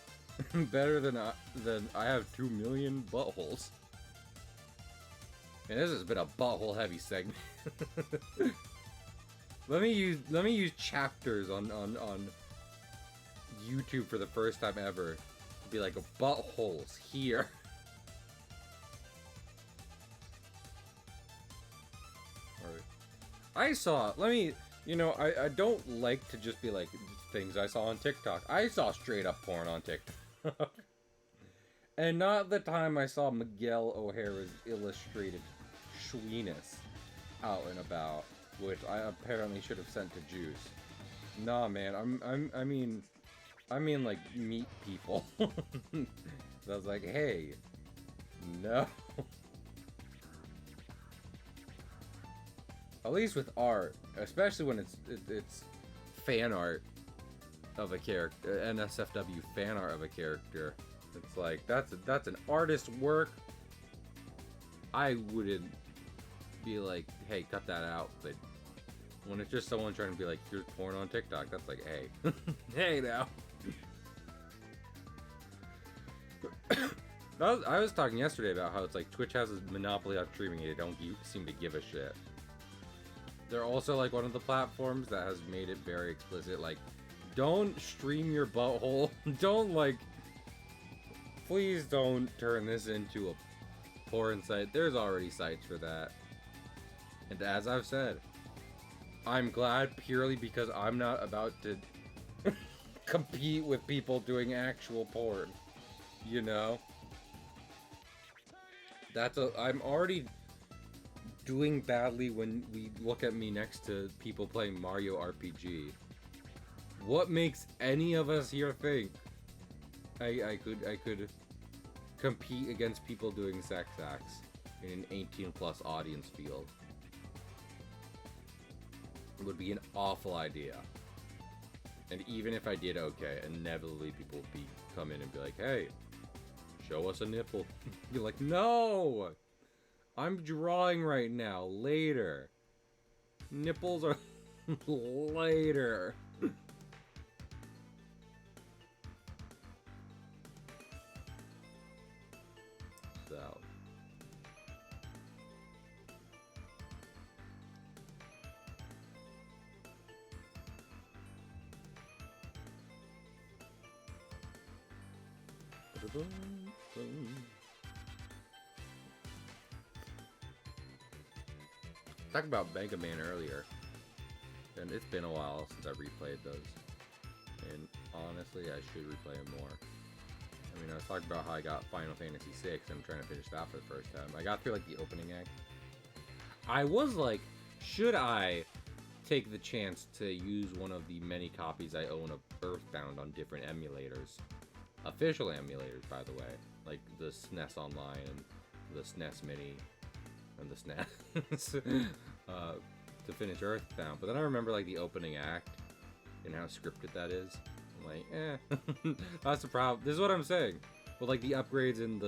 Better than I have 2 million buttholes. And this has been a butthole heavy segment. Let me use chapters on YouTube for the first time ever to be like, buttholes here. I don't like to just be like things I saw on TikTok. I saw straight up porn on TikTok. And not the time I saw Miguel O'Hara's illustrated schweeness out and about, which I apparently should have sent to Juice. Nah, man, I mean like meat people. So I was like, hey, no. At least with art, especially when it's fan art of a character, NSFW fan art of a character. It's like, that's an artist's work. I wouldn't be like, hey, cut that out. But when it's just someone trying to be like, here's porn on TikTok, that's like, hey, hey now. I was talking yesterday about how it's like Twitch has a monopoly on streaming and they don't seem to give a shit. They're also like one of the platforms that has made it very explicit, like, don't stream your butthole. Don't, like, please don't turn this into a porn site. There's already sites for that. And as I've said, I'm glad purely because I'm not about to compete with people doing actual porn. You know? I'm already doing badly when we look at me next to people playing Mario RPG. What makes any of us here think I could compete against people doing sex acts in an 18+ audience field? It would be an awful idea. And even if I did okay, inevitably people would come in and be like, hey, show us a nipple. You're like, no! I'm drawing right now. Later. Nipples are later. So. Talked about Mega Man earlier, and it's been a while since I replayed those, and honestly I should replay them more. I mean, I was talking about how I got Final Fantasy VI. I'm trying to finish that for the first time. I got through like the opening act. I was like, should I take the chance to use one of the many copies I own of Earthbound on different emulators? Official emulators, by the way. Like the SNES Online and the SNES Mini and the SNES. To finish Earthbound. But then I remember like the opening act and how scripted that is. I'm like, that's the problem. This is what I'm saying. With like the upgrades in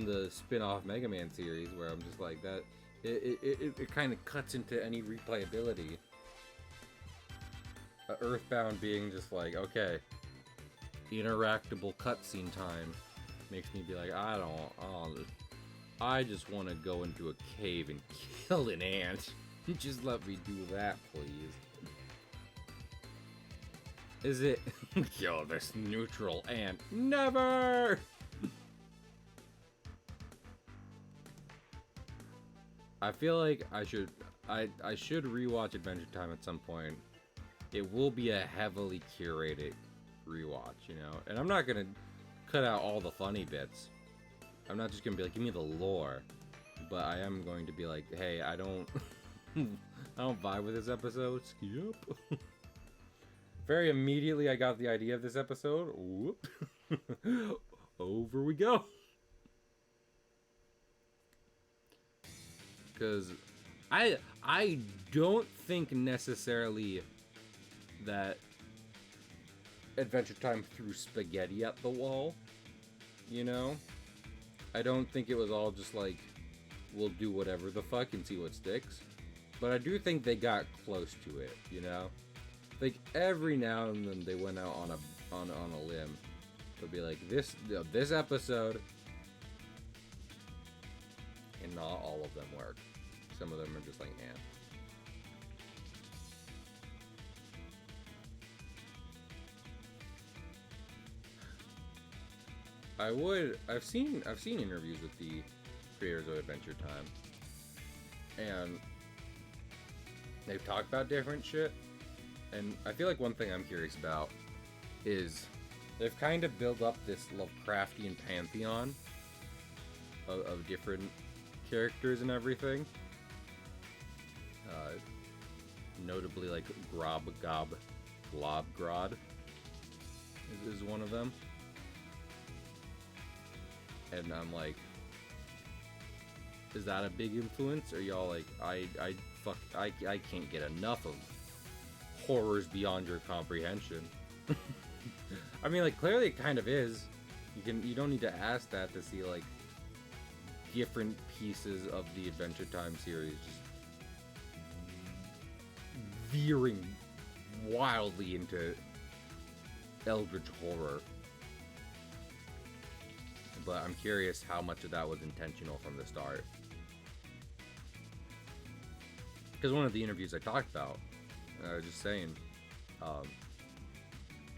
the spin-off Mega Man series, where I'm just like that. It kind of cuts into any replayability. Earthbound being just like, okay, interactable cutscene time makes me be like, I just want to go into a cave and kill an ant. Just let me do that, please. Is it kill this neutral ant? Never! I feel like I should rewatch Adventure Time at some point. It will be a heavily curated rewatch, you know? And I'm not gonna cut out all the funny bits. I'm not just gonna be like, give me the lore. But I am going to be like, hey, I don't vibe with this episode. Skip. Very immediately I got the idea of this episode. Whoop. Over we go. Because I don't think necessarily that Adventure Time threw spaghetti at the wall, you know? I don't think it was all just like, we'll do whatever the fuck and see what sticks. But I do think they got close to it, you know? Like every now and then they went out on a limb to be like, this episode, and not all of them work. Some of them are just like, eh. I've seen interviews with the creators of Adventure Time, and they've talked about different shit, and I feel like one thing I'm curious about is they've kind of built up this Lovecraftian pantheon of different characters and everything. Notably, like Globgrod is one of them. And I'm like, is that a big influence? Or y'all like, I can't get enough of horrors beyond your comprehension. I mean, like, clearly it kind of is. You don't need to ask that to see like different pieces of the Adventure Time series just veering wildly into eldritch horror. But I'm curious how much of that was intentional from the start. Because one of the interviews I talked about, I was just saying,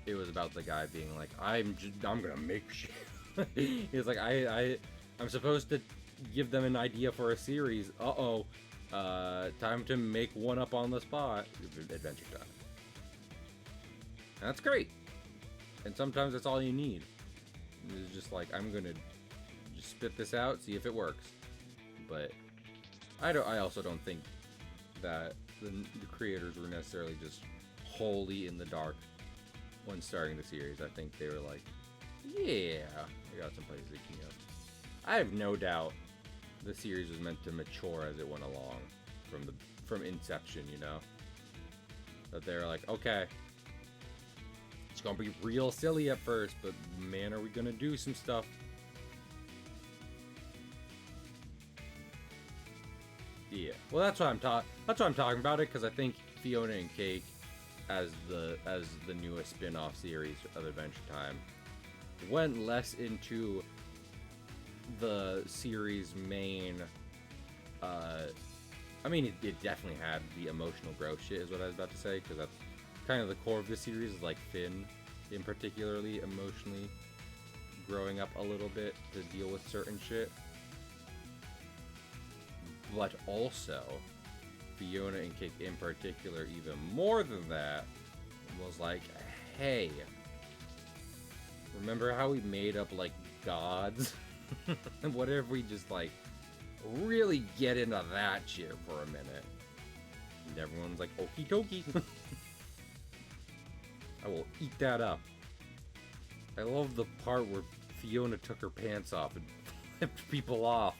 it was about the guy being like, I'm gonna make shit. He was like, I'm supposed to give them an idea for a series. Time to make one up on the spot. Adventure Time. And that's great. And sometimes that's all you need. It's just like, I'm gonna just spit this out, see if it works. But I also don't think that the creators were necessarily just wholly in the dark when starting the series. I think they were like, yeah, I got some places they can go. I have no doubt the series was meant to mature as it went along from inception, you know? That they were like, okay, it's gonna be real silly at first, but man, are we gonna do some stuff. Yeah, well, that's why I'm talking about it, because I think Fiona and Cake, as the newest spin-off series of Adventure Time, went less into the series' main. I mean, it definitely had the emotional growth shit, is what I was about to say, because that's kind of the core of this series, is like Finn, in particularly emotionally growing up a little bit to deal with certain shit. But also, Fiona and Cake in particular, even more than that, was like, hey, Remember how we made up, like, gods? And what if we just, like, really get into that shit for a minute? And everyone's like, okie dokie. I will eat that up. I love the part where Fiona took her pants off and flipped people off.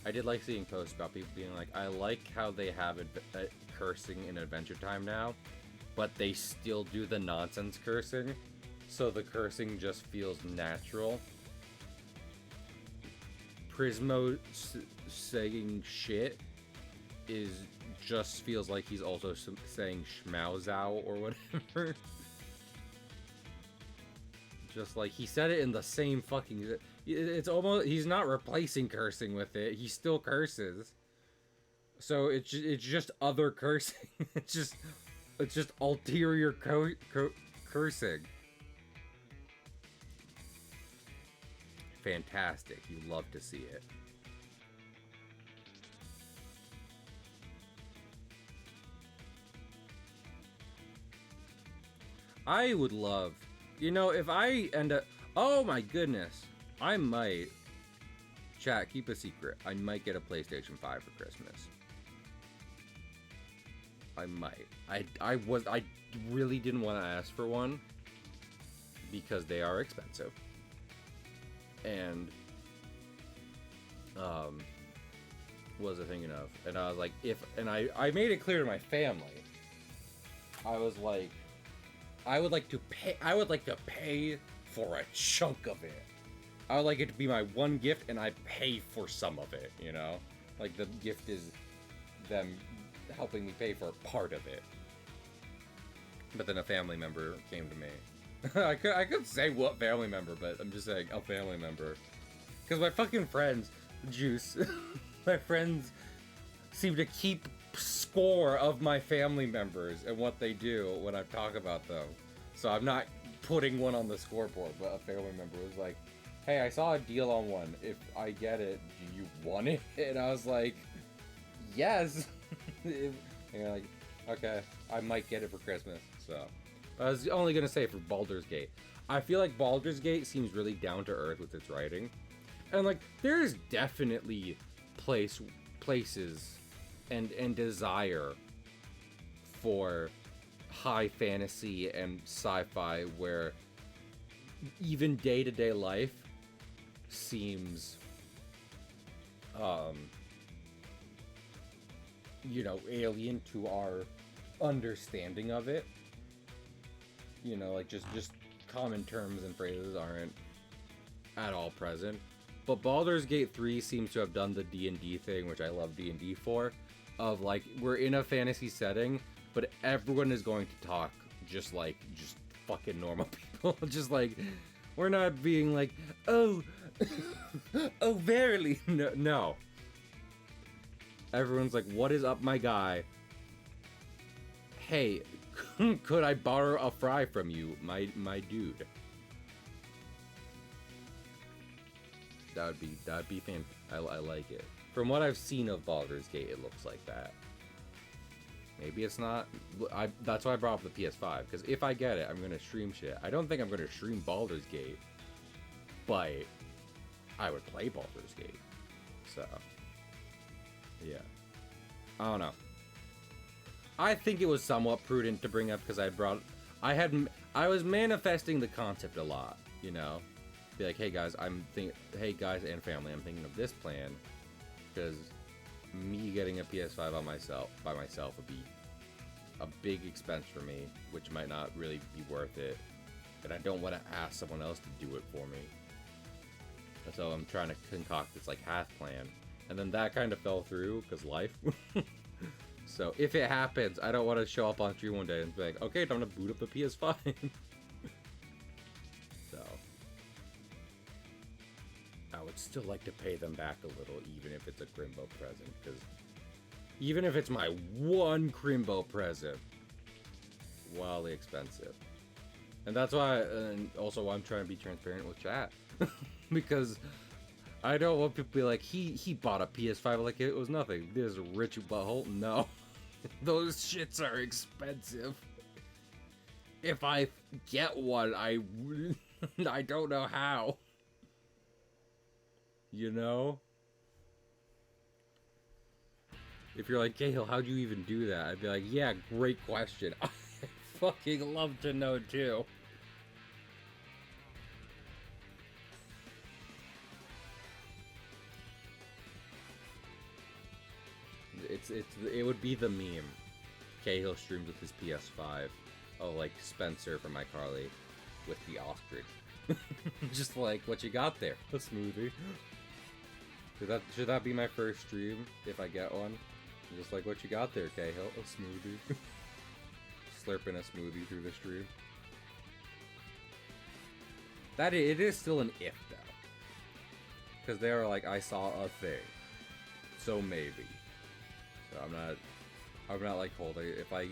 I did like seeing posts about people being like, I like how they have cursing in Adventure Time now, but they still do the nonsense cursing, so the cursing just feels natural. Prismo saying shit just feels like he's also saying schmauzau or whatever. Just like, he said it in the same fucking... It's almost... He's not replacing cursing with it. He still curses. So it's just other cursing. It's just ulterior cursing. Fantastic. You love to see it. I would love... You know, if I end up... Oh my goodness. I might... Chat, keep a secret. I might get a PlayStation 5 for Christmas. I might. I really didn't want to ask for one. Because they are expensive. And... what was I thinking of? And I was like, and I made it clear to my family. I was like... I would like to pay for a chunk of it. I would like it to be my one gift, and I pay for some of it, you know? Like, the gift is them helping me pay for part of it. But then a family member came to me. I could say what family member, but I'm just saying a family member. Because my fucking friends, Juice, my friends seem to keep score of my family members and what they do when I talk about them. So I'm not putting one on the scoreboard, but a family member was like, hey, I saw a deal on one. If I get it, do you want it? And I was like, yes. And you're like, okay, I might get it for Christmas. So I was only going to say for Baldur's Gate. I feel like Baldur's Gate seems really down to earth with its writing. And like, there's definitely places and desire for high fantasy and sci-fi where even day-to-day life seems you know, alien to our understanding of it. You know, like just common terms and phrases aren't at all present. But Baldur's Gate 3 seems to have done the D&D thing, which I love D&D for, of like, we're in a fantasy setting, but everyone is going to talk just fucking normal people. Just like, we're not being like, oh, oh, verily. No. Everyone's like, what is up, my guy? Hey, could I borrow a fry from you, my dude? That'd be fantastic. I like it. From what I've seen of Baldur's Gate, it looks like that. Maybe it's not. That's why I brought up the PS5, because if I get it, I'm gonna stream shit. I don't think I'm gonna stream Baldur's Gate, but I would play Baldur's Gate. So, yeah. I don't know. I think it was somewhat prudent to bring up because I was manifesting the concept a lot, you know. Be like, hey guys, hey guys and family, I'm thinking of this plan, because me getting a PS5 by myself would be a big expense for me, which might not really be worth it, and I don't want to ask someone else to do it for me. And so I'm trying to concoct this like half plan, and then that kind of fell through because life. So if it happens, I don't want to show up on stream one day and be like, okay, time to boot up the PS5. So I would still like to pay them back a little, even if it's a Crimbo present, because even if it's my one Crimbo present, wildly expensive. And that's why, and also why I'm trying to be transparent with chat, because I don't want people to be like, he bought a PS5 like it was nothing. This rich butthole. No, those shits are expensive. if I get one, I don't know how. You know? If you're like, Cahill, how'd you even do that? I'd be like, yeah, great question. I fucking love to know too. It would be the meme. Cahill streams with his PS5. Oh, like Spencer from iCarly with the ostrich. Just like, what you got there? A smoothie. Should that be my first stream if I get one? Just like, what you got there, Cahill? A smoothie. Slurping a smoothie through the stream. It is still an if though, because they are like, I saw a thing, so maybe. So I'm not like, hold, if I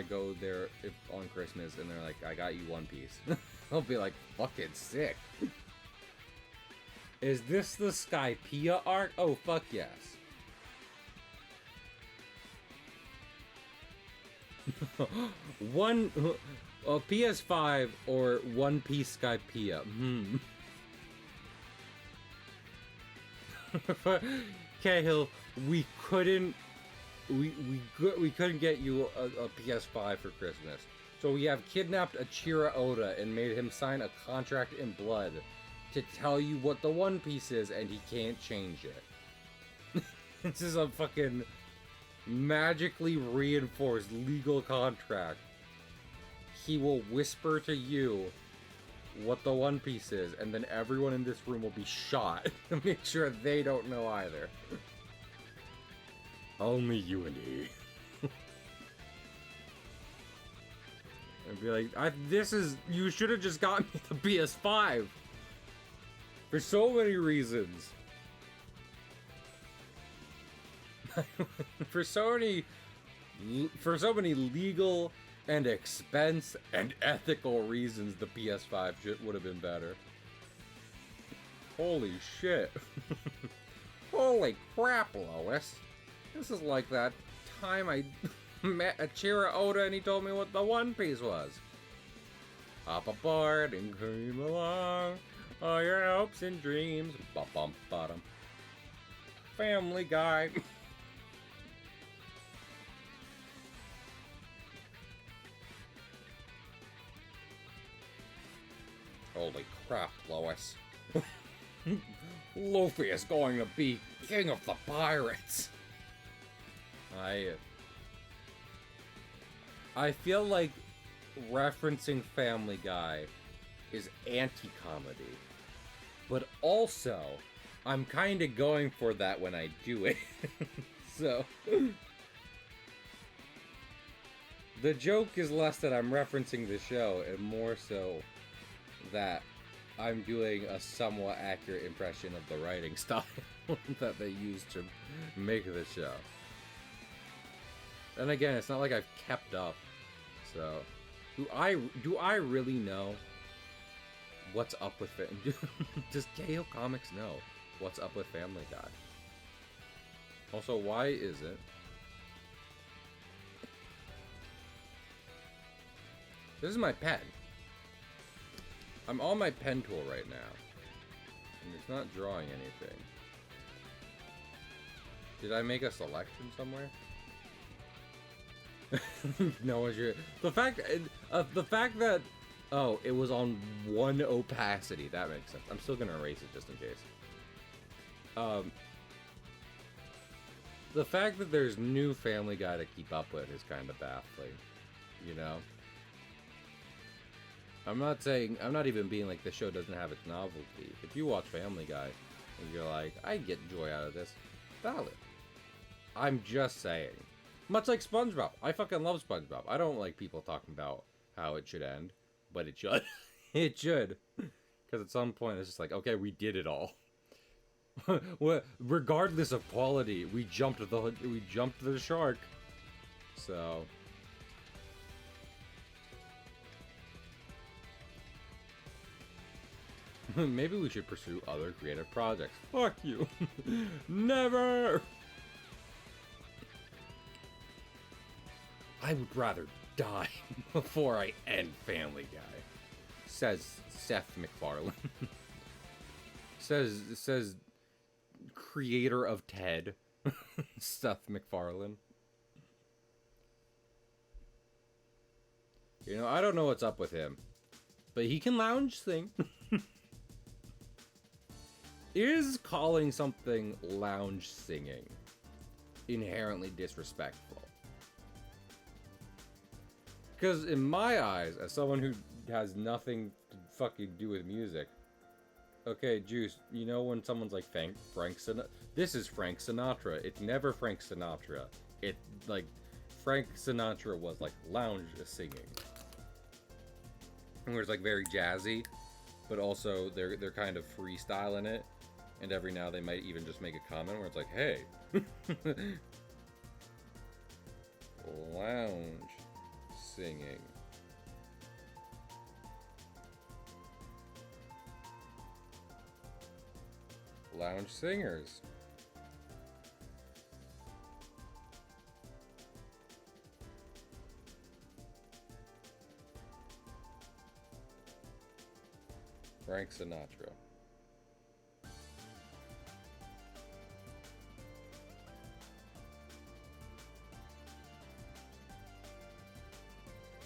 go there on Christmas and they're like, I got you One Piece, I'll be like, fucking sick. Is this the Skypiea arc? Oh, fuck yes. PS5 or One Piece Skypiea. Cahill, we couldn't get you a PS5 for Christmas, so we have kidnapped Achira Oda and made him sign a contract in blood to tell you what the One Piece is, and he can't change it. This is a fucking magically reinforced legal contract. He will whisper to you what the One Piece is, and then everyone in this room will be shot to make sure they don't know either. Only you and he. And be like, you should have just gotten me the PS5. For so many reasons. for so many legal and expense and ethical reasons, the PS5 would have been better. Holy shit. Holy crap, Lois. This is like that time I met Achira Oda and he told me what the One Piece was. Hop aboard and came along. All your hopes and dreams. Bum bottom. Family Guy. Holy crap, Lois. Luffy is going to be king of the pirates. I feel like referencing Family Guy is anti-comedy, but also I'm kind of going for that when I do it. So the joke is less that I'm referencing the show and more so that I'm doing a somewhat accurate impression of the writing style that they used to make the show. And again, it's not like I've kept up. So, do I really know what's up with it? Does KO Comics know what's up with Family Guy? Also, why is it? This is my pen. I'm on my pen tool right now, and it's not drawing anything. Did I make a selection somewhere? No one's sure. The fact that it was on one opacity, that makes sense. I'm still gonna erase it just in case. The fact that there's new Family Guy to keep up with is kind of baffling, you know. I'm not even being like the show doesn't have its novelty. If you watch Family Guy and you're like, I get joy out of this, valid. I'm just saying. Much like SpongeBob. I fucking love SpongeBob. I don't like people talking about how it should end, but it should. It should. Because at some point it's just like, okay, we did it all. Regardless of quality, we jumped the shark. So maybe we should pursue other creative projects. Fuck you. Never. I would rather die before I end Family Guy, says Seth MacFarlane. says creator of Ted, Seth MacFarlane. You know, I don't know what's up with him, but he can lounge sing. Is calling something lounge singing inherently disrespectful? Because in my eyes, as someone who has nothing to fucking do with music, okay, Juice, you know when someone's like Frank Sinatra? This is Frank Sinatra. It's never Frank Sinatra. It, like, Frank Sinatra was like lounge singing. Where it's like very jazzy, but also they're kind of freestyling it. And every now they might even just make a comment where it's like, hey, lounge singing. Lounge singers. Frank Sinatra.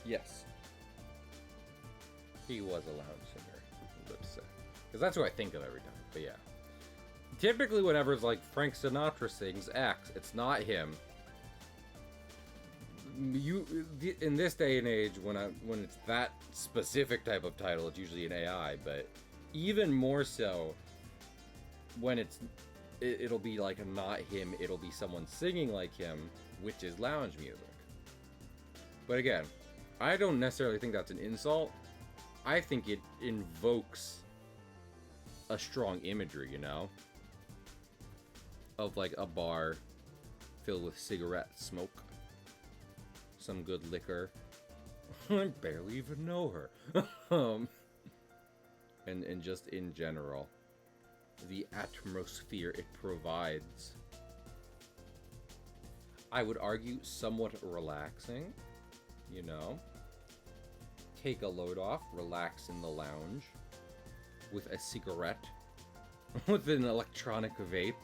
Yes. He was a lounge singer, let's say. Because that's who I think of every time, but yeah. Typically whenever it's like Frank Sinatra sings X, it's not him. In this day and age, when it's that specific type of title, it's usually an AI, but even more so when it'll be like not him, it'll be someone singing like him, which is lounge music. But again, I don't necessarily think that's an insult. I think it invokes a strong imagery, you know? Of like a bar filled with cigarette smoke. Some good liquor. I barely even know her. And just in general, the atmosphere it provides. I would argue somewhat relaxing, you know? Take a load off, relax in the lounge with a cigarette, with an electronic vape,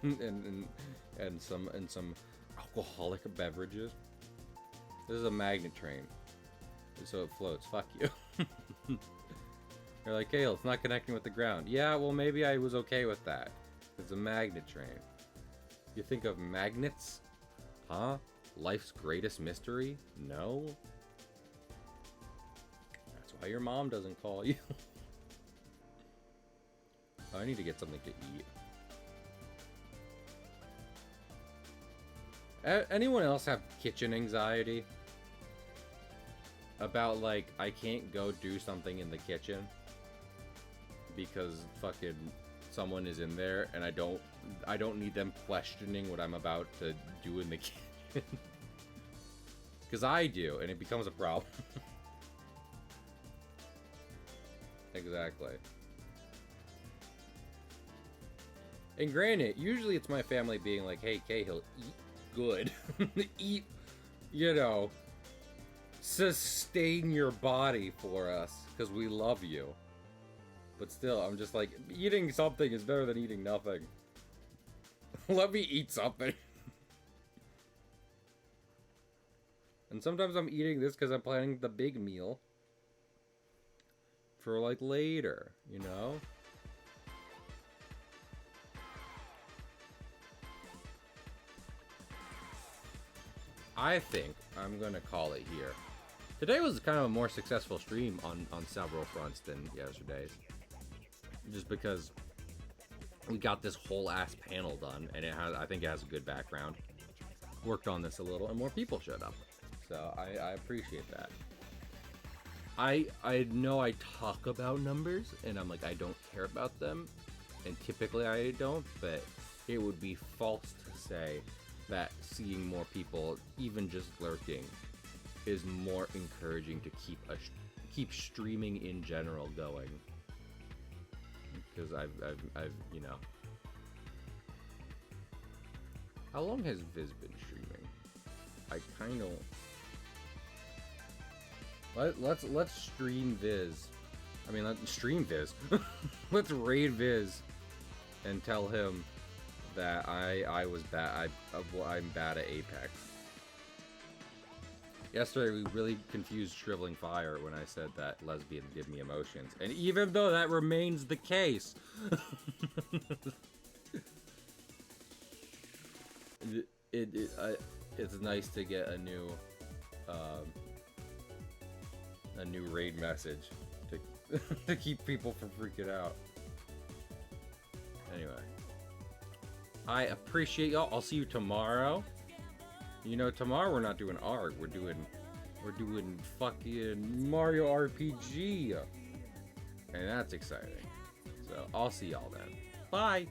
and some alcoholic beverages. This is a magnet train, so it floats. Fuck you. You're like, hey, it's not connecting with the ground. Yeah, well, maybe I was okay with that. It's a magnet train. You think of magnets? Huh? Life's greatest mystery? No? That's why your mom doesn't call you. I need to get something to eat. Anyone else have kitchen anxiety? About, like, I can't go do something in the kitchen because fucking someone is in there and I don't need them questioning what I'm about to do in the kitchen. Because I do, and it becomes a problem. Exactly. And granted, usually it's my family being like, hey, Cahill, eat good. Eat, you know, sustain your body for us, because we love you. But still, I'm just like, eating something is better than eating nothing. Let me eat something. And sometimes I'm eating this because I'm planning the big meal for, like, later, you know? I think I'm gonna call it here. Today was kind of a more successful stream on several fronts than yesterday's. Just because we got this whole ass panel done, and I think it has a good background. Worked on this a little, and more people showed up. So I appreciate that. I know I talk about numbers, and I'm like, I don't care about them, and typically I don't, but it would be false to say that seeing more people, even just lurking, is more encouraging to keep streaming in general going. Because I've you know. How long has Viz been streaming? I kind of... Let's stream Viz. I mean, let's stream Viz. Let's raid Viz and tell him that I was bad. I'm bad at Apex. Yesterday we really confused Shriveling Fire when I said that lesbians give me emotions, and even though that remains the case, it's nice to get a new raid message to to keep people from freaking out. Anyway, I appreciate y'all. I'll see you tomorrow. You know, tomorrow we're not doing ARG. We're doing fucking Mario RPG, and that's exciting. So I'll see y'all then. Bye.